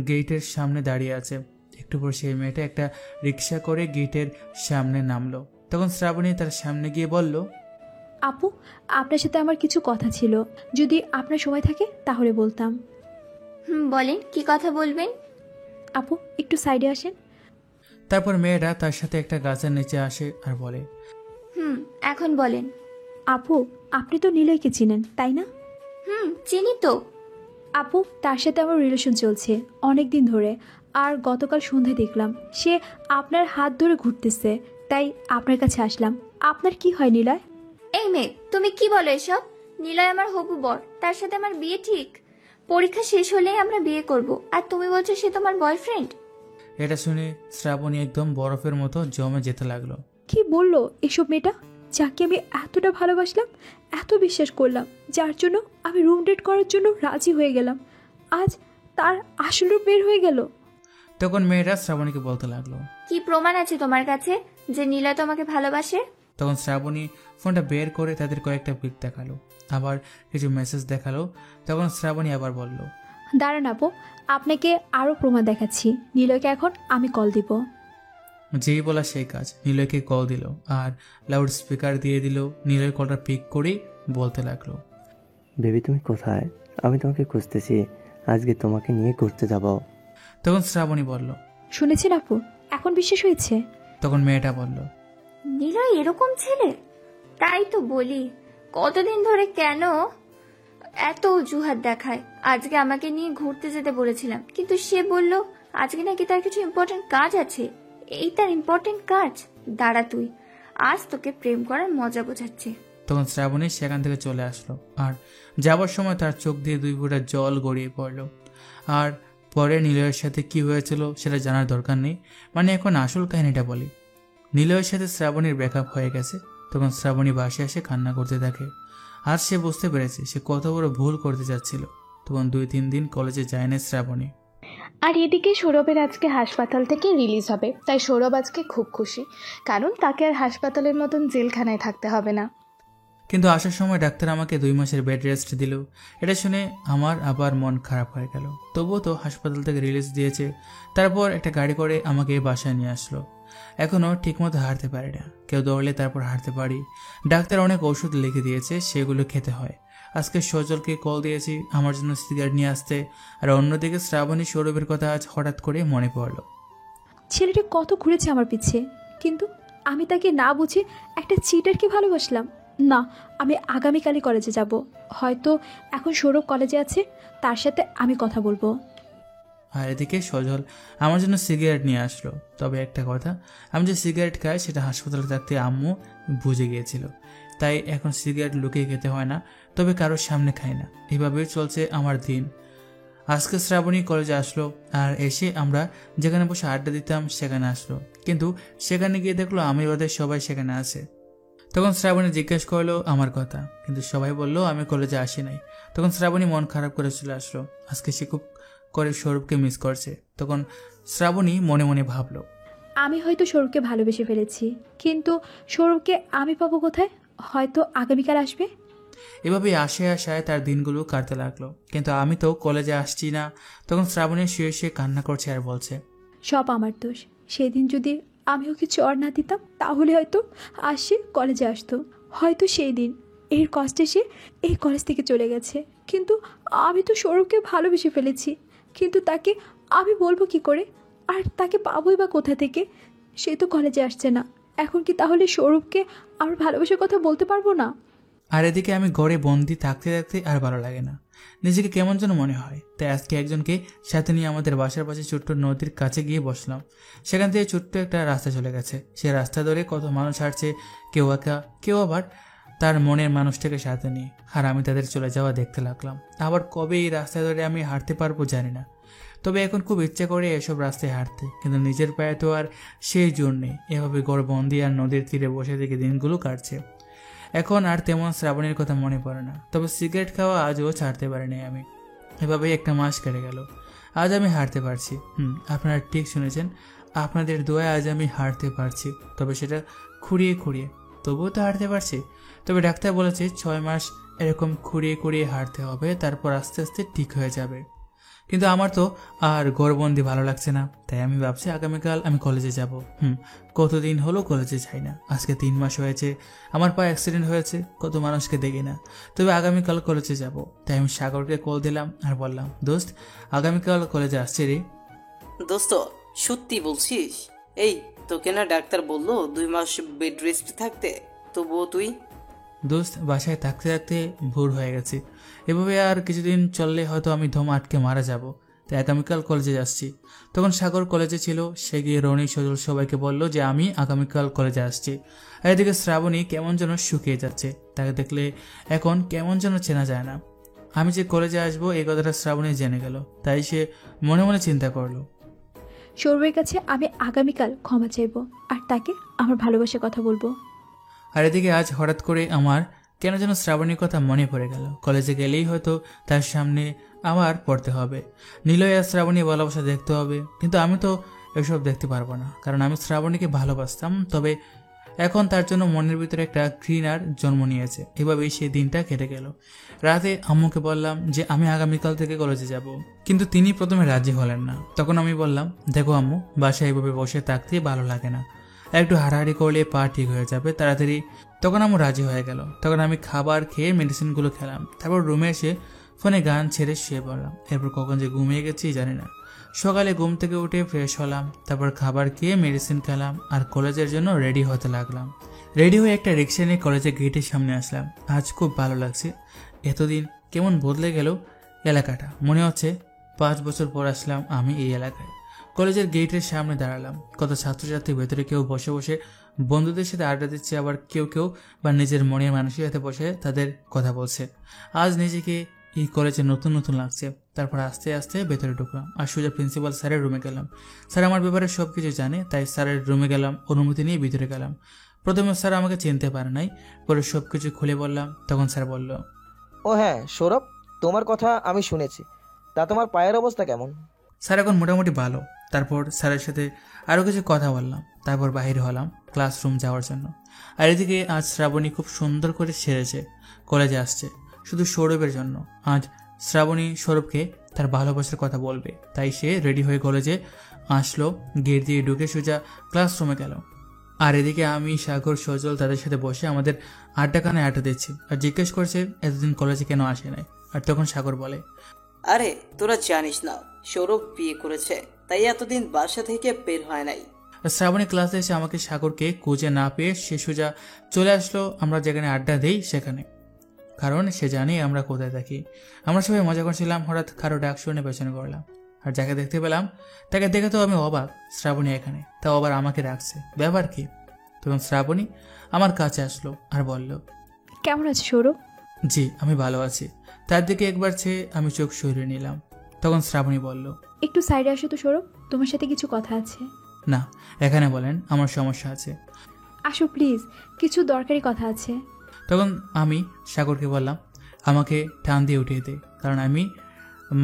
গেটের সামনে দাঁড়িয়ে আছে। একটু পর সেই মেয়েটা একটা রিক্সা করে গেটের সামনে নামলো। তখন শ্রাবণী তার সামনে গিয়ে বলল, আপু, আপনার সাথে আমার কিছু কথা ছিল, যদি আপনার সময় থাকে তাহলে বলতাম। বলেন, কি কথা বলবেন? আপু একটু সাইডে আসেন। তারপর মেয়েটা তার সাথে একটা গাছের নিচে আসে আর বলে, এখন বলেন। আপু, আপনি তো নিলয়কে চিনেন তাই না? চিনি তো। আপু, তার সাথে আমার রিলেশন চলছে অনেক দিন ধরে, আর গতকাল সন্ধ্যায় দেখলাম সে আপনার হাত ধরে ঘুরতেছে, তাই আপনার কাছে আসলাম। আপনার কি হয় নিলয়? এই মেয়ে, তুমি কি বলো এসব? নিলয় আমার হবু বর, তার সাথে আমার বিয়ে ঠিক। পরীক্ষা শেষ হলেই আমরা বিয়ে করব, আর তুমি বলছো সে তোমার বয়ফ্রেন্ড? এটা শুনে শ্রাবণী একদম বরফের মতো জমে যেতে লাগলো। কি বললো এসব মেয়েটা, যাকে আমি এতটা ভালোবাসলাম, এত বিশ্বাস করলাম, যার জন্য আমি রুম ডেট করার জন্য রাজি হয়ে গেলাম, আজ তার আসল রূপ বের হয়ে গেল। তখন মেয়েটা শ্রাবণীকে বলতে লাগলো, কি প্রমাণ আছে তোমার কাছে যে নিলয় তোমাকে ভালোবাসে? তখন শ্রাবণী ফোনটা বের করে তাদের কয়েকটা পিক দেখালো, আবার কিছু মেসেজ দেখালো। তখন শ্রাবণী আবার বলল, দাঁড়ান আপু, আপনাকে আরও প্রমাণ দেখাচ্ছি। নিলয়কে এখন আমি কল দিব। যেই বলা সেই কাজ, নিলয়কে কল দিল আর লাউড স্পিকার দিয়ে দিল। নিলয় কলটা পিক করে বলতে লাগলো, বেবি তুমি কোথায়? আমি তোমাকে খুঁজতেছি, আজকে তোমাকে নিয়ে ঘুরতে যাব। তখন শ্রাবণী বলল, শুনেছেন আপু, এখন বিশ্বাস হয়েছে? তখন মেয়েটা বলল, নিলয় এরকম ছেলে? তাই তো বলি, কতদিন ধরে কেন এত অজুহাত দেখায়। আজকে আমাকে নিয়ে ঘুরতে যেতে বলেছিলাম, কিন্তু সে বলল আজকে নাকি তার কিছু ইম্পর্টেন্ট কাজ আছে। এই তার ইম্পর্টেন্ট কাজ? দাঁড়া তুই, আজ তোকে প্রেম করার মজা বোঝাচ্ছে। তখন শ্রাবণী সেখান থেকে চলে আসলো আর যাবার সময় তার চোখ দিয়ে 2 ফোঁটা জল গড়িয়ে পড়লো। আর পরে নিলয়ের সাথে কি হয়েছিল সেটা জানার দরকার নেই, মানে এখন আসল কাহিনীটা বলি। নিলয়ের সাথে শ্রাবণীর ব্রেকআপ হয়ে গেছে। তখন শ্রাবণী বাসে এসে কান্না করতে থাকে আর সে বুঝতে পেরেছে সে কত বড় ভুল করতে যাচ্ছিল। তখন 2-3 দিন কলেজে যায় না শ্রাবণী। আর এদিকে সৌরভের আজকে হাসপাতাল থেকে রিলিজ হবে, তাই সৌরভ আজকে খুব খুশি, কারণ তাকে আর হাসপাতালের মতন জেলখানায় থাকতে হবে না। কিন্তু আসার সময় ডাক্তার আমাকে 2 মাসের বেড রেস্ট দিল। এটা শুনে আমার আবার মন খারাপ হয়ে গেল। তবুও তো হাসপাতাল থেকে রিলিজ দিয়েছে। তারপর একটা গাড়ি করে আমাকে বাসায় নিয়ে আসলো। এখনও ঠিকমতো হাঁটতে পারি না, কেউ দৌড়লে তারপর হাঁটতে পারি। ডাক্তার অনেক ওষুধ লিখে দিয়েছে, সেগুলো খেতে হয়। আজকে সজলকে কল দিয়েছি আমার জন্য সিগারেট নিয়ে আসতে। আর অন্যদিকে শ্রাবণী সৌরভের কথা আজ হঠাৎ করে মনে পড়লো। ছেলেটা কত ঘুরেছে আমার পিছে, কিন্তু আমি তাকে না বুঝে একটা চিটারকে ভালোবাসলাম। না, আমি আগামীকালই কলেজে যাব। হয়তো এখন সৌরভ কলেজে আছে, তার সাথে আমি কথা বলবো। আর এদিকে সজল আমার জন্য সিগারেট নিয়ে আসলো। তবে একটা কথা, আমি যে সিগারেট খাই সেটা হাসপাতালে থাকতে আম্মু বুঝে গিয়েছিল, তাই এখন সিগারেট লুকিয়ে খেতে হয় না, তবে কারোর সামনে খাই না। এভাবেই চলছে আমার দিন। আজকে শ্রাবণী কলেজে আসলো আর এসে আমরা যেখানে বসে আড্ডা দিতাম সেখানে আসলো, কিন্তু সেখানে গিয়ে দেখলো আমি ওদের সবাই সেখানে আছে। তখন শ্রাবণী জিজ্ঞেস করলো আমার কথা, কিন্তু সবাই বললো আমি কলেজে আসি নাই। তখন শ্রাবণী মন খারাপ করে চলে আসলো। আজকে সে খুব করে সৌরভকে মিস করছে। তখন শ্রাবণী মনে মনে ভাবলো, আমি হয়তো সৌরভকে ভালোবেসে ফেলেছি, কিন্তু সৌরভকে আমি পাবো কোথায়? হয়তো আগামীকাল আসবে। এভাবে আশায় তার দিনগুলো কাটতে লাগলো, কিন্তু আমি তো কলেজে আসছি না। তখন শ্রাবণী শুয়ে শুয়ে কান্না করছে আর বলছে, সব আমার দোষ। সেদিন যদি আমি ওকে চড় না দিতাম, তাহলে হয়তো আজ সে কলেজে আসতো। হয়তো সেই দিন এর কষ্টে সে এই কলেজ থেকে চলে গেছে। কিন্তু আমি তো সৌরভকে ভালোবেসে ফেলেছি, কিন্তু তাকে আমি বলবো কি করে? আর তাকে পাবোই বা কোথা থেকে? সে তো কলেজে আসছে না। এখন কি তাহলে সৌরভকে আমার ভালোবাসার কথা বলতে পারবো না? আর এদিকে আমি ঘরে বন্দি থাকতে থাকতে আর ভালো লাগে না, নিজেকে কেমন যেন মনে হয়। তাই আজকে একজনকে সাথে নিয়ে আমাদের বাসার পাশে ছোট্ট নদীর কাছে গিয়ে বসলাম। সেখান থেকে ছোট্ট একটা রাস্তা চলে গেছে। সে রাস্তা ধরে কত মানুষ হাঁটছে, কেউ একা, কেউ আবার তার মনের মানুষটাকে সাথে নিয়ে। আর আমি তাদের চলে যাওয়া দেখতে লাগলাম। আবার কবে এই রাস্তা ধরে আমি হাঁটতে পারবো জানি না, তবে এখন খুব ইচ্ছে করে এসব রাস্তায় হাঁটতে, কিন্তু নিজের পায়ে তো আর সেই জোর নেই। এভাবে ঘর বন্দি আর নদীর তীরে বসে থেকে দিনগুলো কাটছে। এখন আর তেমন শ্রাবণীর কথা মনে পড়ে না, তবে সিগারেট খাওয়া আজও ছাড়তে পারিনি আমি। এভাবেই একটা মাস কেটে গেল। আজ আমি হাঁটতে পারছি। আপনারা ঠিক শুনেছেন, আপনাদের দোয়ায় আজ আমি হাঁটতে পারছি, তবে সেটা খুঁড়িয়ে খুঁড়িয়ে, তবুও তো হাঁটতে পারছি। তবে ডাক্তার বলেছে 6 মাস এরকম খুঁড়িয়ে খুঁড়িয়ে হাঁটতে হবে, তারপর আস্তে আস্তে ঠিক হয়ে যাবে। কিন্তু আমার তো আর ঘরবন্দি ভালো লাগছে না, তাই আমি ভাবছি আগামীকাল আমি কলেজে যাব। কতদিন হলো কলেজে যাই না, আজকে 3 মাস হয়েছে। আমার পা অ্যাক্সিডেন্ট হয়েছে, কত মানুষকে দেখি না, তবে আগামীকাল কলেজে যাব। তাই আমি সাগরকে কল দিলাম আর বললাম, দোস্ত আগামীকাল কলেজে আসছে রে। দোস্ত সত্যি বলছিস? এই তোকে না ডাক্তার বললো 2 মাস বেড রেস্ট থাকতে, তবুও তুই? দোস্ত বাসায় থাকতে থাকতে ভোর হয়ে গেছে। এভাবে আর কিছুদিন চললে হয়তো আমি দম আটকে মারা যাব, তাই আগামীকাল কলেজে যাচ্ছি। তখন সাগর কলেজে ছিল, সে গিয়ে রনি সজল সবাইকে বলল যে আমি আগামীকাল কলেজে আসছি। আর এদিকে শ্রাবণী কেমন যেন শুকিয়ে যাচ্ছে, তাকে দেখলে এখন কেমন যেন চেনা যায় না। আমি যে কলেজে আসবো এই কথাটা শ্রাবণী জেনে গেল, তাই সে মনে মনে চিন্তা করলো, সৌরভের কাছে আমি আগামীকাল ক্ষমা চাইবো আর তাকে আমার ভালোবাসার কথা বলবো। আর এদিকে আজ হঠাৎ করে আমার কেন যেন শ্রাবণীর কথা মনে পড়ে গেল। কলেজে গেলেই হয়তো তার সামনে আমার পড়তে হবে, নিলয় আর শ্রাবণী ভালোবাসা দেখতে হবে, কিন্তু আমি তো এসব দেখতে পারবো না, কারণ আমি শ্রাবণীকে ভালোবাসতাম। তবে এখন তার জন্য মনের ভিতরে একটা ঘৃণার জন্ম নিয়েছে। এভাবেই সেই দিনটা কেটে গেল। রাতে আম্মুকে বললাম যে আমি আগামীকাল থেকে কলেজে যাব, কিন্তু তিনি প্রথমে রাজি হলেন না। তখন আমি বললাম, দেখো আম্মু, বাসায় এভাবে বসে থাকতে ভালো লাগে না, একটু হাঁটাহাঁটি করলে পা ঠিক হয়ে যাবে তাড়াতাড়ি। তখন আম্মু রাজি হয়ে গেল। তখন আমি খাবার খেয়ে মেডিসিনগুলো খেলাম, তারপর রুমে এসে ফোনে গান ছেড়ে শুয়ে পড়লাম। এরপর কখন যে ঘুমিয়ে গেছি জানি না। সকালে ঘুম থেকে উঠে ফ্রেশ হলাম, তারপর খাবার খেয়ে মেডিসিন খেলাম আর কলেজের জন্য রেডি হতে লাগলাম। রেডি হয়ে একটা রিক্সা নিয়ে কলেজের গেটের সামনে আসলাম। আজ খুব ভালো লাগছে। এতদিন কেমন বদলে গেল এলাকাটা, মনে হচ্ছে 5 বছর পর আসলাম আমি এই এলাকায়। কলেজের গেটের সামনে দাঁড়ালাম। কত ছাত্রছাত্রী ভেতরে কেউ বসে বসে বন্ধুদের সাথে আড্ডা দিচ্ছে, আবার কেউ কেউ বা নিজের মনের মানুষের সাথে বসে তাদের কথা বলছে। আজ নিজেকে এই কলেজে নতুন নতুন লাগছে। তারপর আস্তে আস্তে ভেতরে ঢুকলাম আর সোজা প্রিন্সিপাল স্যারের রুমে গেলাম। স্যার আমার ব্যাপারে সব কিছু জানে, তাই স্যারের রুমে গেলাম, অনুমতি নিয়ে ভিতরে গেলাম। প্রথমে স্যার আমাকে চিনতে পারে নাই, পরে সব কিছু খুলে বললাম। তখন স্যার বলল, ও হ্যাঁ সৌরভ, তোমার কথা আমি শুনেছি। তা তোমার পায়ের অবস্থা কেমন? স্যার এখন মোটামুটি ভালো। তারপর স্যারের সাথে আরও কিছু কথা বললাম, তারপর বাহির হলাম ক্লাসরুম যাওয়ার জন্য। আর এদিকে আজ শ্রাবণী খুব সুন্দর করে সেরেছে, কলেজে আসছে শুধু সৌরভের জন্য। আজ শ্রাবণী সৌরভকে তার ভালোবাসার কথা বলবে, তাই সে রেডি হয়ে কলেজে আসলো। গেট দিয়ে ঢুকে সোজা ক্লাসরুমে গেল। আর এদিকে আমি, সাগর, সজল তাদের সাথে বসে আমাদের আড্ডাখানে আড্ডা দিচ্ছি আর জিজ্ঞেস করছে এতদিন কলেজে কেন আসে নাই। আর তখন সাগর বলে, আরে তোরা জানিস না, সৌরভ বিয়ে করেছে, তাই এতদিন বাসা থেকে বের হয় নাই। শ্রাবণী ক্লাসে এসে আমাকে সাগরকে খুঁজে না পেয়ে সে সোজা চলে আসলো আমরা যেখানে আড্ডা দেই সেখানে, কারণ সে জানে আমরা কোথায় থাকি। আমরা সবাই মজা করছিলাম, হঠাৎ কারো ডাক শুনে পেছনে করলাম আর যাকে দেখতে পেলাম তাকে দেখে তো আমি অবাক। শ্রাবণী এখানে, তাও আবার আমাকে ডাকছে, ব্যাপার কি? তখন শ্রাবণী আমার কাছে আসলো আর বলল, কেমন আছে সৌরভ? জি আমি ভালো আছি। তার দিকে একবার চেয়ে আমি চোখ সরিয়ে নিলাম। তখন শ্রাবণী বলল, একটু সাইডে আসো তো সৌরভ, তোমার সাথে কিছু কথা আছে। না, এখানে বলেন, আমার সমস্যা আছে। আসো প্লিজ, কিছু দরকারি কথা আছে। তখন আমি সাগরকে বললাম, আমাকে টান দিয়ে উঠিয়ে দে, কারণ আমি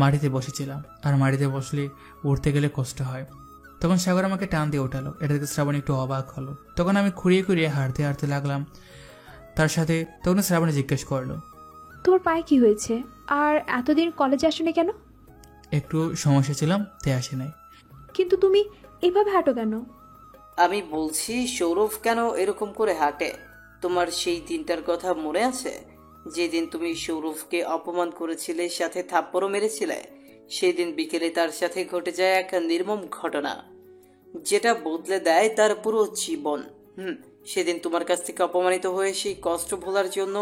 মাটিতে বসেছিলাম আর মাটিতে বসলে উঠতে গেলে কষ্ট হয়। তখন সাগর আমাকে টান দিয়ে উঠালো। এটা থেকে শ্রাবণী একটু অবাক হলো। তখন আমি খুঁড়িয়ে খুঁড়িয়ে হাঁটতে হাঁটতে লাগলাম তার সাথে। তখন শ্রাবণী জিজ্ঞেস করলো, তোমার পায়ে কি হয়েছে? আর এতদিন কলেজে আসোনি কেন? একটু সমস্যা ছিলাম, তাই আসে নাই। কিন্তু তুমি এভাবে হাঁটো কেন? আমি বলছি সৌরভ কেন এরকম করে হাঁটে? তোমার সেই দিনটার কথা মনে আছে, যেদিন তুমি সৌরভকে অপমান করেছিলে, সাথে থাপ্পড়ও মেরেছিলে? সেই দিন বিকেলে তার সাথে ঘটে যায় এক নির্মম ঘটনা, যেটা বদলে দেয় তার পুরো জীবন। সেদিন তোমার কাছ থেকে অপমানিত হয়ে সেই কষ্ট ভোলার জন্য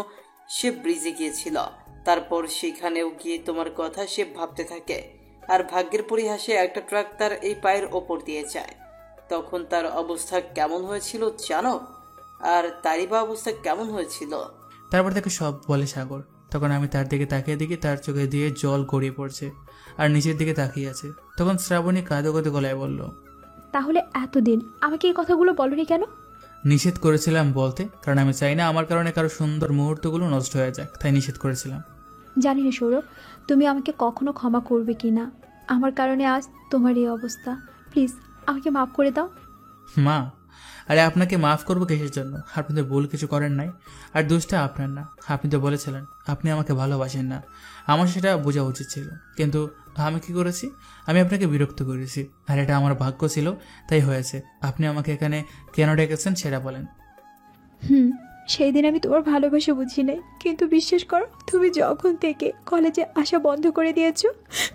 সে ব্রিজে গিয়েছিল। তারপর সেখানেও গিয়ে তোমার কথা সে ভাবতে থাকে, আর ভাগ্যের পরিহাসে একটা ট্রাক তার এই পায়ের ওপর দিয়ে যায়। তখন তার অবস্থা কেমন হয়েছিল জানো? আর তারই বা অবস্থা কেমন হয়েছিল? তারপর তাকে সব বলে সাগর। তখন আমি তার দিকে তাকিয়ে দেখি তার চোখে দিয়ে জল গড়িয়ে পড়ছে আর নিচের দিকে তাকিয়ে আছে। তখন শ্রাবণী কাঁদো কাঁদো গলায় বলল, তাহলে এতদিন আমাকে এই কথাগুলো বলনি কেন? নিষেধ করেছিলাম বলতে, কারণ আমি চাই না আমার কারণে কারো সুন্দর মুহূর্তগুলো নষ্ট হয়ে যাক, তাই নিষেধ করেছিলাম। জানি না সৌরভ, তুমি আমাকে কখনো ক্ষমা করবে কি না। আমার কারণে আজ তোমার এই অবস্থা। প্লিজ আমাকে মাফ করে দাও। মা, আরে আপনাকে মাফ করবো কিসের জন্য? আপনি তো ভুল কিছু করেন নাই, আর দোষটা আপনার না। আপনি তো বলেছিলেন আপনি আমাকে ভালোবাসেন না, আমার সেটা বোঝা উচিত ছিল। কিন্তু আমি কি করেছি? আমি আপনাকে বিরক্ত করেছি, আর এটা আমার ভাগ্য ছিল, তাই হয়েছে। আপনি আমাকে এখানে কেন ডেকেছেন সেটা বলেন। সেই দিন আমি তোমার ভালোবাসা বুঝি নাই, কিন্তু বিশ্বাস করো, তুমি যখন থেকে কলেজে আসা বন্ধ করে দিয়েছো,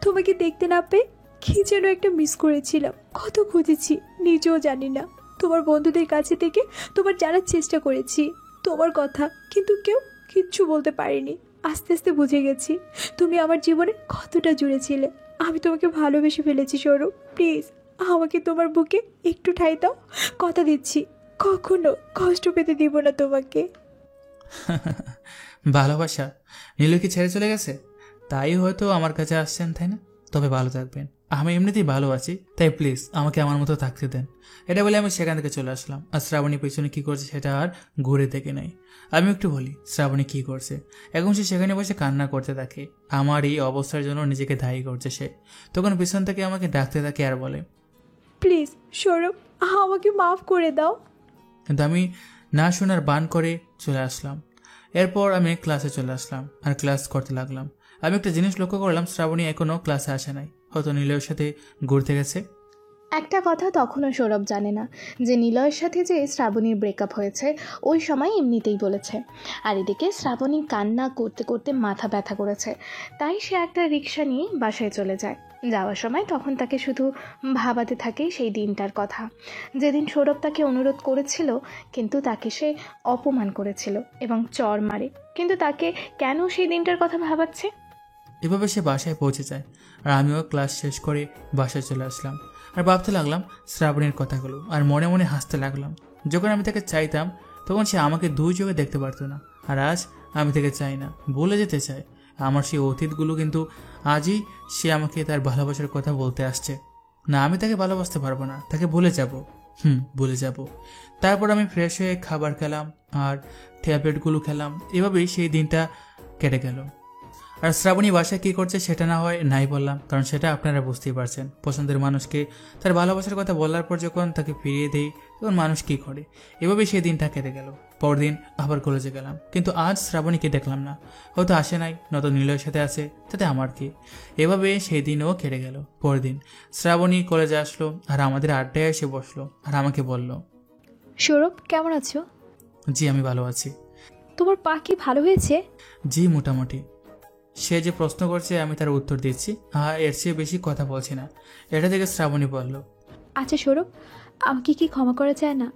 তোমাকে দেখতে না পেয়ে কি যেন একটা মিস করেছিলাম। কত খুঁজেছি নিজেও জানি না। তোমার বন্ধুদের কাছে থেকে তোমার জানার চেষ্টা করেছি তোমার কথা, কিন্তু কেউ কিচ্ছু বলতে পারেনি। আস্তে আস্তে বুঝে গেছি তুমি আমার জীবনে কতটা জুড়েছিলে। আমি তোমাকে ভালোবেসে ফেলেছি সৌরভ। প্লিজ আমাকে তোমার বুকে একটু ঠাঁই দাও। কথা দিচ্ছি কখনো কষ্ট পেতে দিব না তোমাকে। ভালোবাসা নীলু কি ছেড়ে চলে গেছে? তাই হয়তো আমার কাছে আসছেন, তাই না? তবে ভালো থাকবেন। আমি এমনিতেই ভালো আছি, তাই প্লিজ আমাকে আমার মতো থাকতে দেন। এটা বলে আমি সেখান থেকে চলে আসলাম। আর শ্রাবণী পেছনে কি করছে সেটা আর ঘুরে দেখে নাই। আমি একটু বলি, শ্রাবণী কি করছে? এখন সে সেখানে বসে কান্না করতে থাকে। আমার এই অবস্থার জন্য নিজেকে দায়ী করছে সে। তখন পিছন থেকে আমাকে ডাকতে থাকে আর বলে, প্লিজ সৌরভ, আমাকে মাফ করে দাও। কিন্তু আমি না শোনার বান করে চলে আসলাম। এরপর আমি ক্লাসে চলে আসলাম আর ক্লাস করতে লাগলাম। আমি একটা জিনিস লক্ষ্য করলাম, শ্রাবণী এখনো ক্লাসে আসে নাই, হয়তো নিলয়ের সাথে ঘুরতে গেছে। একটা কথা তখনও সৌরভ জানে না যে নিলয়ের সাথে যে শ্রাবণীর ব্রেকআপ হয়েছে ওই সময় এমনিতেই বলেছে। আর এদিকে শ্রাবণী কান্না করতে করতে মাথা ব্যথা করেছে, তাই সে একটা রিক্সা নিয়ে বাসায় চলে যায়। যাওয়ার সময় তখন তাকে শুধু ভাবাতে থাকে সেই দিনটার কথা, যেদিন সৌরভ তাকে অনুরোধ করেছিল কিন্তু তাকে সে অপমান করেছিল এবং চড় মারে। কিন্তু তাকে কেন সেই দিনটার কথা ভাবাচ্ছে? এভাবে সে বাসায় পৌঁছে যায় আর আমিও ক্লাস শেষ করে বাসায় চলে আসলাম আর ভাবতে লাগলাম শ্রাবণীর কথাগুলো আর মনে মনে হাসতে লাগলাম। যখন আমি তাকে চাইতাম তখন সে আমাকে দুই চোখে দেখতে পারতো না, আর আজ আমি তাকে চাই না, ভুলে যেতে চাই আমার সেই অতীতগুলো, কিন্তু আজই সে আমাকে তার ভালোবাসার কথা বলতে আসছে। না, আমি তাকে ভালোবাসতে পারবো না, তাকে ভুলে যাব। ভুলে যাব। তারপর আমি ফ্রেশ হয়ে খাবার খেলাম আর ট্যাবলেটগুলো খেলাম। এভাবেই সেই দিনটা কেটে গেল। আর শ্রাবণী বাসায় কী করছে সেটা না হয় নাই বললাম, কারণ সেটা আপনারা বুঝতেই পারছেন। পছন্দের মানুষকে তার ভালোবাসার কথা বলার পর যখন তাকে ফিরিয়ে দেই তখন মানুষ কী করে। এভাবেই সেই দিনটা কেটে গেল। পরদিন আবার কলেজে গেলাম, কিন্তু আজ শ্রাবণীকে দেখলাম না, হয়তো আসে নাই, নয়তো নিলয়ের সাথে আছে, তাতে আমার কি। এভাবে সেই দিনও কেটে গেল। পরদিন শ্রাবণী কলেজে আসলো আর আমাদের আড্ডায় এসে বসলো আর আমাকে বলল, সৌরভ কেমন আছো? জি আমি ভালো আছি। তোমার পা কি ভালো হয়েছে? জি মোটামুটি। সে যে প্রশ্ন করছে আমি তার উত্তর দিচ্ছি, আর এর চেয়ে বেশি কথা বলছি না। এটা থেকে শ্রাবণী বলল, আচ্ছা সৌরভ, আমাকে কি ক্ষমা করা যায় না?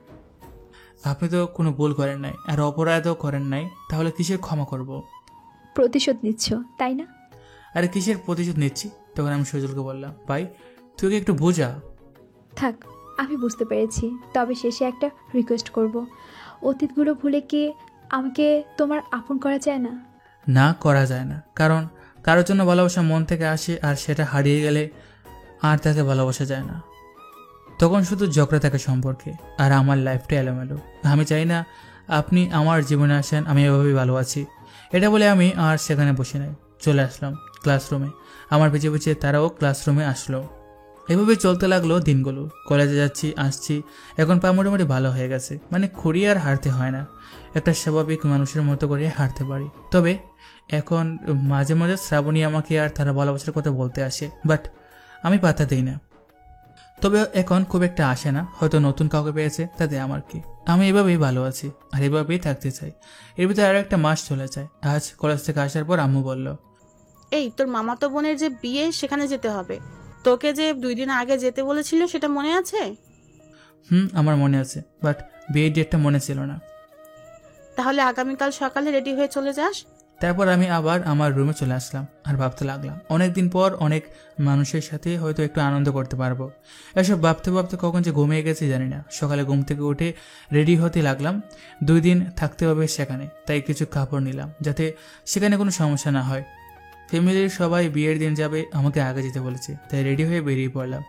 আপনি তো কোনো ভুল করেন নাই আর অপরাধও করেন নাই, তাহলে কিসের ক্ষমা করব? প্রতিশোধ নিচ্ছ তাই না? আরে কিসের প্রতিশোধ নিচ্ছি? তখন আমি সজলকে বললাম, ভাই তুই কি একটু বোঝা। থাক, আমি বুঝতে পেরেছি। তবে শেষে একটা রিকোয়েস্ট করব, অতীতগুলো ভুলে কি আমাকে তোমার আপন করা যায় না? না, করা যায় না, কারণ কারোর জন্য ভালোবাসা মন থেকে আসে আর সেটা হারিয়ে গেলে আর তাকে ভালোবাসা যায় না। তখন শুধু ঝগড়া থাকে সম্পর্কে আর আমার লাইফটা এলোমেলো। আমি চাই না আপনি আমার জীবনে আসেন, আমি এভাবেই ভালো আছি। এটা বলে আমি আর সেখানে বসে নাই, চলে আসলাম ক্লাসরুমে। আমার পিছিয়ে পিছিয়ে তারাও ক্লাসরুমে আসলো। এভাবেই চলতে লাগলো দিনগুলো। কলেজে যাচ্ছি, আসছি, এখন পা মোটামুটি ভালো হয়ে গেছে, মানে খুঁড়িয়ে আর হারতে হয় না, একটা স্বাভাবিক মানুষের মতো করে হারতে পারি। তবে এখন মাঝে মাঝে শ্রাবণী আমাকে আর তারা ভালোবাসার কথা বলতে আসে, বাট আমি পাত্তা দিই না। তবে এখন খুব একটা আসে না, হয়তো নতুন কাউকে পেয়েছে, তাতে আমার কি। আমি এভাবেই ভালো আছি আর এভাবেই থাকতে চাই। এর ভিতরে আরো একটা মাস চলে যায়। আজ কলেজ থেকে আসার পর আম্মু বলল, এই তোর মামাতো বোনের যে বিয়ে সেখানে যেতে হবে, তোকে যে 2 দিন আগে যেতে বলেছিল সেটা মনে আছে? আমার মনে আছে, বাট বিয়ের ডেটটা মনে ছিল না। তাহলে আগামীকাল সকালে রেডি হয়ে চলে যাস। তারপর আমি আবার আমার রুমে চলে আসলাম আর ভাবতে লাগলাম, অনেকদিন পর অনেক মানুষের সাথে হয়তো একটু আনন্দ করতে পারবো। এসব ভাবতে ভাবতে কখন যে ঘুমিয়ে গেছি জানি না। সকালে ঘুম থেকে উঠে রেডি হতে লাগলাম। 2 দিন থাকতে হবে সেখানে, তাই কিছু কাপড় নিলাম যাতে সেখানে কোনো সমস্যা না হয়। ফ্যামিলির সবাই বিয়ের দিন যাবে, আমাকে আগে যেতে বলেছে, তাই রেডি হয়ে বেরিয়ে পড়লাম।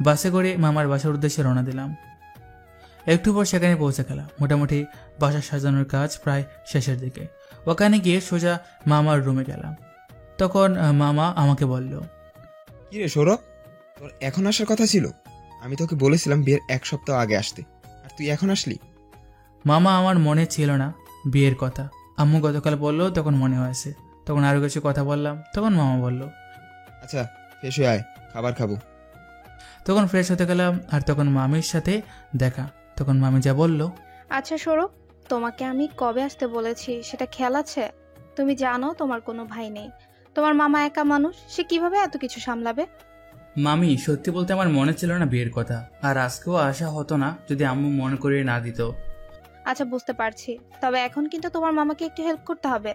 বাসে করে মামার বাসার উদ্দেশ্যে রওনা দিলাম। একটু পর সেখানে পৌঁছে গেলাম। মোটামুটি বাসা সাজানোর কাজ প্রায় শেষের দিকে। ওখানে গিয়ে সোজা মামার রুমে গেলাম। তখন মামা আমাকে বলল, কি রে সৌরভ, তোর এখন আসার কথা ছিল? আমি তোকে বলেছিলাম বিয়ের 1 সপ্তাহ আগে আসতে, আর তুই এখন আসলি? মামা আমার মনে ছিল না বিয়ের কথা। আম্মু গতকাল বললো তখন মনে হয়েছে। তখন আরো কিছু কথা বললাম, তখন মামা বলল, আচ্ছা ফ্রেশ হয়ে আয়, খাবার খাবো। তখন ফ্রেশ হতে গেলাম আর তখন মামির সাথে দেখা। তখন মামি যা বলল, আচ্ছা সৌরভ, তোমাকে আমি কবে আসতে বলেছি সেটা খেয়াল আছে? তুমি জানো তোমার কোনো ভাই নেই, তোমার মামা একা মানুষ, সে কিভাবে এত কিছু সামলাবে? মামি সত্যি বলতে আমার মনে ছিল না বিয়ের কথা, আর আজকেও আসা হতো না যদি আম্মু মনে করিয়ে না দিত। আচ্ছা বুঝতে পারছি, তবে এখন কিন্তু তোমার মামাকে একটু হেল্প করতে হবে।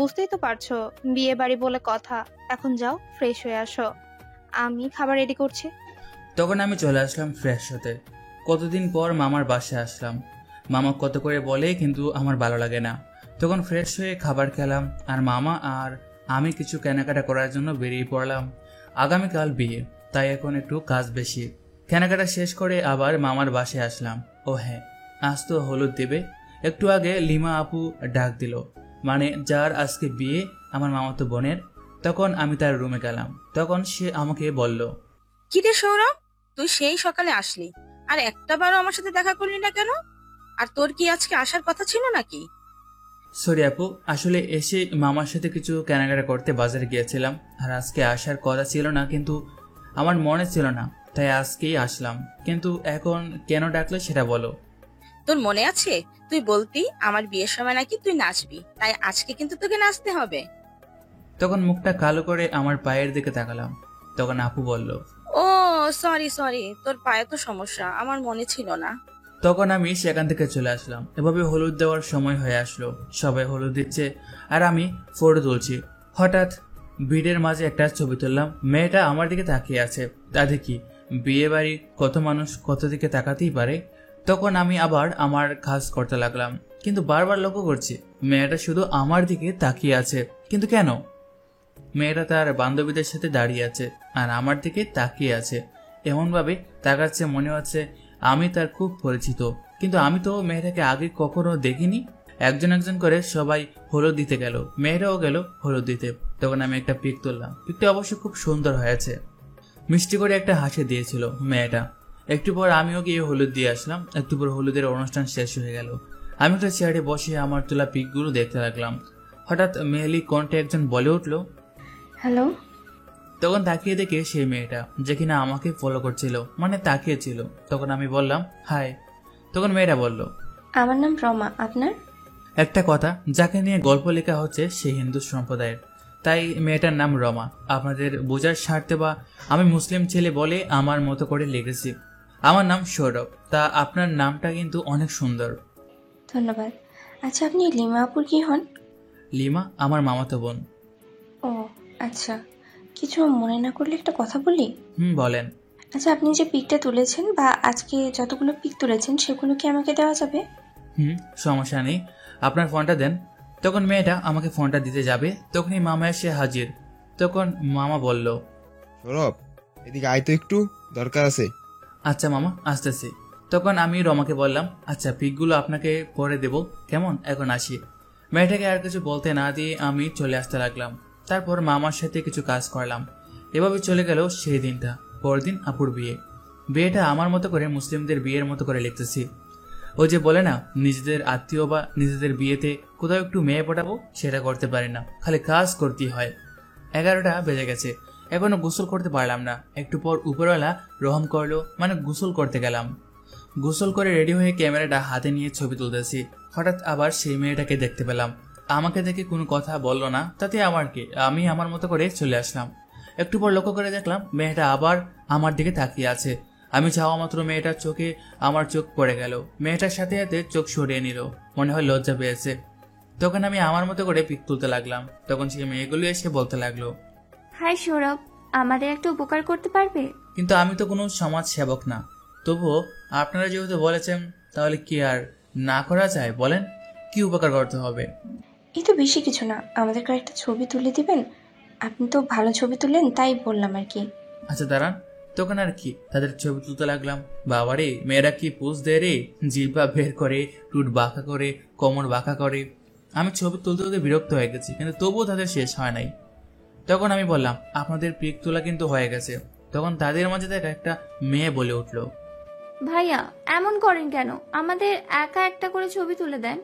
বুঝতেই তো পারছো, বিয়ে বাড়ি বলে কথা। এখন যাও ফ্রেশ হয়ে আসো, আমি খাবার রেডি করছি। তখন আমি চলে আসলাম ফ্রেশ হতে। কতদিন পর মামার বাসায় আসলাম। মামা কত করে বলে, কিন্তু আমার ভালো লাগে না। তখন ফ্রেশ হয়ে খাবার খেলাম আর মামা আর আমি কিছু কেনাকাটা করার জন্য বেরিয়ে পড়লাম। আগামীকাল বিয়ে, তাই এখন একটু কাজ বেশি। কেনাকাটা শেষ করে আবার মামার বাসায় আসলাম। ও হ্যাঁ, আজ তো হলুদ দেবে। একটু আগে লিমা আপু ডাক দিল, মানে যার আজকে বিয়ে, আমার মামাতো বোনের। তখন আমি তার রুমে গেলাম। তখন সে আমাকে বলল, কি রে সৌরভ, তুই সেই সকালে আসলি আর একটা বারও আমার সাথে দেখা করলি না কেন? আর তোর কি আজকে আসার কথা ছিল নাকি? সরি আপু, আসলে এসে মামার সাথে কিছু কেনাকাটা করতে বাজারে গিয়েছিলাম, আর আজকে আসার কথা ছিল না, কিন্তু আমার মনে ছিল না, তাই আজকেই আসলাম। কিন্তু এখন কেন ডাকলে সেটা বলো। তোর মনে আছে তুই বলতি আমার বিয়ের সময় নাকি তুই নাচবি, তাই আজকে কিন্তু তোকে নাচতে হবে। তখন মুখটা কালো করে আমার পায়ের দিকে তাকালাম। তখন আপু বলল, ও সরি, তোর পায়ে তো সমস্যা, আমার মনে ছিল না। তখন আমি সেখান থেকে চলে আসলাম। এভাবে হলুদ দেওয়ার সময় হয়ে আসলো, সবাই হলুদ দিচ্ছে আর আমি ফটো তুলছি। হঠাৎ ভিড়ের মাঝে একটা ছবি তুললাম। মেয়েটা আমার দিকে তাকিয়ে আছে। তা দেখি বিয়ে বাড়ি, কত মানুষ কত দিকে তাকাতেই পারে। তখন আমি আবার আমার কাজ করতে লাগলাম, কিন্তু বারবার লক্ষ্য করছি মেয়েটা শুধু আমার দিকে তাকিয়ে আছে। কিন্তু কেন? মেয়েটা তার বান্ধবীদের সাথে দাঁড়িয়ে আছে আর আমার দিকে তাকিয়ে আছে। এমনভাবে তাকাচ্ছে মনে হচ্ছে আমি তার খুব পরিচিত, কিন্তু আমি তো মেয়েটাকে আগে কখনো দেখিনি। একজন একজন করে সবাই হলুদ দিতে গেল, মেয়েরাও গেল হলুদ দিতে। তখন আমি একটা পিক তুললাম। পিকটা অবশ্য খুব সুন্দর হয়েছে। মিষ্টি করে একটা হাসি দিয়েছিল মেয়েটা। একটু পর আমিও গিয়ে হলুদ দিয়ে আসলাম। একটু পর হলুদের অনুষ্ঠান শেষ হয়ে গেল। আমি একটা চেয়ারে বসে আমার তোলা পিকগুলো দেখতে লাগলাম। হঠাৎ মেয়েলি কণ্ঠে একজন বলে উঠল, হ্যালো। তখন তাকিয়ে দেখে সেই মেয়েটা, যে কিনা আমাকে ফলো করছিল, মানে তাকিয়েছিল। তখন আমি বললাম, হাই। তখন মেয়েটা বলল, আমার নাম রমা, আপনার? একটা কথা, যাকে নিয়ে গল্প লেখা হচ্ছে সে হিন্দু সম্প্রদায়ের, তাই মেয়েটার নাম রমা। আপনাদের বোঝার স্বার্থে বা আমি মুসলিম ছেলে বলে আমার মতো করে লিখেছি। আমার নাম সৌরভ। তা আপনার নামটা কিন্তু অনেক সুন্দর। ধন্যবাদ। আচ্ছা, আপনি লিমা আপুর কি হন? লিমা আমার মামাতো বোন। ও আচ্ছা, কিছু মনে না করলে একটা কথা বলি? বলেন। আচ্ছা, আপনি যে পিকটা তুলেছেন বা আজকে যতগুলো পিক তুলেছেন সেগুলো কি আমাকে দেওয়া যাবে? সমস্যা নেই, আপনার ফোনটা দেন। তখন মেয়েটা আমাকে ফোনটা দিতে যাবে, তখনই মামা এসে হাজির। তখন মামা বলল, সৌরভ এদিকে আয় তো, একটু দরকার আছে। আচ্ছা মামা, আসতেছি। তখন আমি রমাকে বললাম, আচ্ছা পিকগুলো আপনাকে পরে দেব, কেমন? এখন আসি। মেয়েটাকে আর কিছু বলতে না দিয়ে আমি চলে আসতে লাগলাম। তারপর মামার সাথে কিছু কাজ করলাম। এভাবে চলে গেল সেই দিনটা। পরদিন আপুর বিয়ে। বিয়েটা আমার মতো করে, মুসলিমদের বিয়ের মতো করে লিখতেছি। ও যে বলে না, নিজেদের আত্মীয় বা নিজেদের বিয়েতে কোথাও একটু মেয়ে পটাবো, সেটা করতে পারি না, খালি কাজ করতেই হয়। 11টা বেজে গেছে, এখনো গোসল করতে পারলাম না। একটু পর উপরওয়ালা রহম করলো, মানে গোসল করতে গেলাম। গোসল করে রেডি হয়ে ক্যামেরাটা হাতে নিয়ে ছবি তুলতেছি। হঠাৎ আবার সেই মেয়েটাকে দেখতে পেলাম। আমাকে দেখে কোনো কথা বললো না, তাতে আমার কি, আমি আমার মতো করে চলে আসলাম। একটু পর লক্ষ্য করে দেখলাম মেয়েটা আবার আমার দিকে তাকিয়ে আছে। আমি যাওয়া মাত্র মেয়েটার চোখে আমার চোখ পড়ে গেল। মেয়েটার সাথে সাথে চোখ সরিয়ে নিল, মনে হয় লজ্জা পেয়েছে। তখন আমি আমার মতো করে পিক তুলতে লাগলাম। তখন সেই মেয়েগুলো এসে বলতে লাগলো, হাই সৌরভ, আমাদের একটা উপকার করতে পারবে? কিন্তু আমি তো কোনো সমাজ সেবক না। তবুও আপনারা যেহেতু বলেছেন, তাহলে কি আর না করা যায় বলেন? কি উপকার করতে হবে? এই তো বেশি কিছু না, আমাদের কয়েকটা ছবি তুলে দিবেন। আপনি তো ভালো ছবি তুলেন, তাই বললাম আর কি। আচ্ছা দাঁড়ান। তখন আর কি, তাদের ছবি তুলতে লাগলাম। বাবারে, মেয়েরা কি পোজ দেয় রে! জিহ্বা বের করে, টুট বাঁকা করে, কোমর বাঁকা করে। আমি ছবি তুলতে তুলতে বিরক্ত হয়ে গেছি, কিন্তু তবুও তাদের শেষ হয় নাই। তখন আমি বললাম, আপনাদের পিক তোলা কিন্তু হয়ে গেছে। তখন তাদের মাঝে থেকে একটা মেয়ে বলে উঠল, ভাইয়া এমন করেন কেন? আমাদের একা একটা করে ছবি তুলে দেন।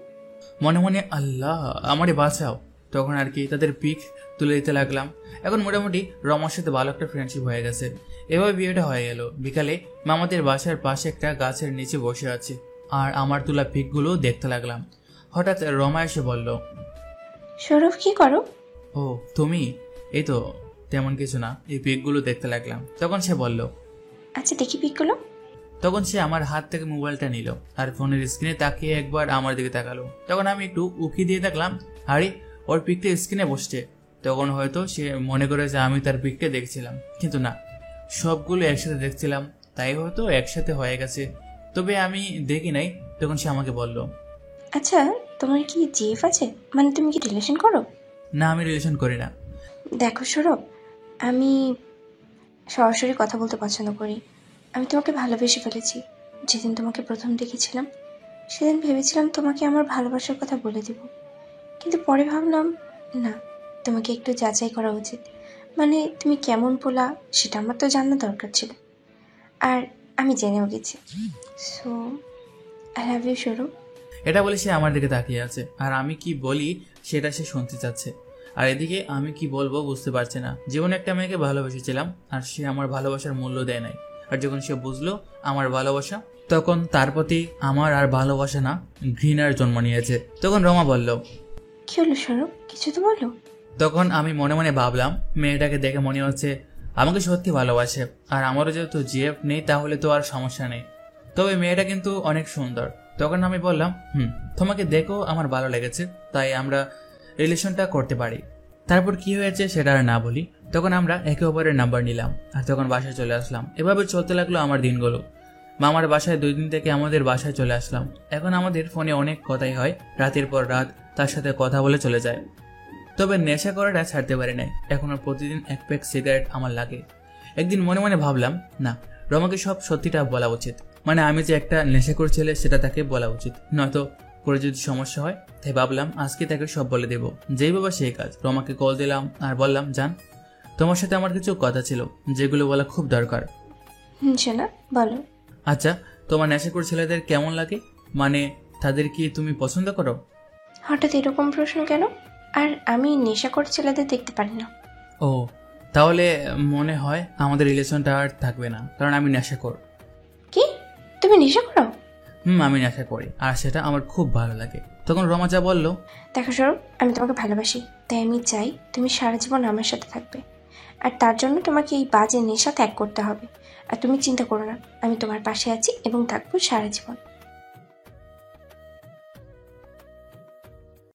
মনে মনে আল্লাহ আমারে বাঁচাও। তখন আর কি তাদের পিক তুলে দিতে লাগলাম। এখন মোটামুটি রমার সাথে ভালো একটা ফ্রেন্ডশিপ হয়ে গেছে। এভাবে বিয়েটা হয়ে গেল। বিকালে মামাদের বাসার পাশে একটা গাছের নিচে বসে আছি আর আমার তোলা পিকগুলো দেখতে লাগলাম। হঠাৎ রমা এসে বলল, সৌরভ কি করো? ও তুমি? এই তো তেমন কিছু না, এই পিকগুলো দেখতে লাগলাম। তখন সে বলল, আচ্ছা দেখি পিকগুলো। তখন সে আমার হাত থেকে মোবাইলটা নিল আর ফোনের স্ক্রিনে তাকিয়ে একবার আমার দিকে তাকালো। তখন আমি একটু উকি দিয়ে দেখলাম, আরে ওর পিকটা স্ক্রিনে বসছে। তখন হয়তো সে মনে করে যে আমি তার পিকটা দেখছিলাম, কিন্তু না, সবগুলো একসাথে দেখছিলাম, তাই হয়তো একসাথে হয়ে গেছে, তবে আমি দেখি নাই। তখন সে আমাকে বলল, আচ্ছা তোমার কি জিএফ আছে, মানে তুমি কি রিলেশন করো? না, আমি রিলেশন করি না। দেখো সৌরভ, আমি সরাসরি কথা বলতে পছন্দ করি। আমি তোমাকে ভালোবেসে ফেলেছি। যেদিন তোমাকে প্রথম দেখেছিলাম সেদিন ভেবেছিলাম তোমাকে আমার ভালোবাসার কথা বলে দেব, কিন্তু পরে ভাবলাম না, তোমাকে একটু যাচাই করা উচিত। মানে তুমি কেমন পোলা সেটা আমার তো জানা দরকার ছিল, আর আমি জেনেও গেছি। So I love you Sourav. এটা বলে সে আমার দিকে তাকিয়ে আছে, আর আমি কি বলি সেটা সে শুনতে চাচ্ছে। আর এদিকে আমি কি বলবো বুঝতে পারছি না। জীবনে একটা মেয়েকে ভালোবেসেছিলাম আর সে আমার ভালোবাসার মূল্য দেয় নাই। আর যখন সে বুঝলো আমার ভালোবাসা, তখন তার প্রতি আমার আর ভালোবাসা না, ঘৃণার জন্ম নিয়েছে। তখন রমা বলল, কি হলো সৌরভ, কিছু তো বলো। তখন আমি মনে মনে ভাবলাম, মেয়েটাকে দেখে মনে হচ্ছে আমাকে সত্যি ভালোবাসে। আর আমারও যেহেতু জিএফ নেই তাহলে তো আর সমস্যা নেই, তবে মেয়েটা কিন্তু অনেক সুন্দর। তখন আমি বললাম, তোমাকে দেখো আমার ভালো লেগেছে, তাই আমরা রিলেশনটা করতে পারি। তারপর কি হয়েছে সেটা আর না বলি। তখন আমরা একে অপরের নাম্বার নিলাম আর তখন বাসায় চলে আসলাম। এভাবে চলতে লাগলো আমার দিনগুলো। মামার বাসায় 2 দিন থেকে আমাদের বাসায় চলে আসলাম। এখন আমাদের ফোনে অনেক কথাই হয়, রাতের পর রাত তার সাথে কথা বলে চলে যায়। তবে নেশা করাটা ছাড়তে পারি নাই। এখনো প্রতিদিন 1 প্যাক সিগারেট আমার লাগে। একদিন মনে মনে ভাবলাম, না, রমাকে সব সত্যিটা বলা উচিত। মানে আমি যে একটা নেশাখোর ছেলে সেটা তাকে বলা উচিত, নয়তো করে যদি সমস্যা হয়। তাই ভাবলাম আজকে তাকে সব বলে দেব, যেই বাবা সেই কাজ। রমাকে কল দিলাম আর বললাম, জান, তোমার সাথে আমার কিছু কথা ছিল যেগুলো বলা খুব দরকার। শোনা, বলো। আচ্ছা, তোমার নেশাখোর ছেলেদের কেমন লাগে? মানে তাদের কি তুমি পছন্দ করো? হঠাৎ এরকম প্রশ্ন কেন? আর আমি নেশাখোর ছেলেদের দেখতে পারি না। ও, তাহলে মনে হয় আমাদের রিলেশনটা আর থাকবে না, কারণ আমি নেশাখোর। কি, তুমি নেশা করো? আমি নেশা করি আর সেটা আমার খুব ভালো লাগে। তখন রমা যা বলল, দেখো সৌরভ, আমি তোমাকে ভালোবাসি, তাই আমি চাই তুমি সারা জীবন আমার সাথে থাকবে। আর তার জন্য তোমাকে এই বাজে নেশা ত্যাগ করতে হবে। আর তুমি চিন্তা করো না, আমি তোমার পাশে আছি এবং থাকবো সারা জীবন।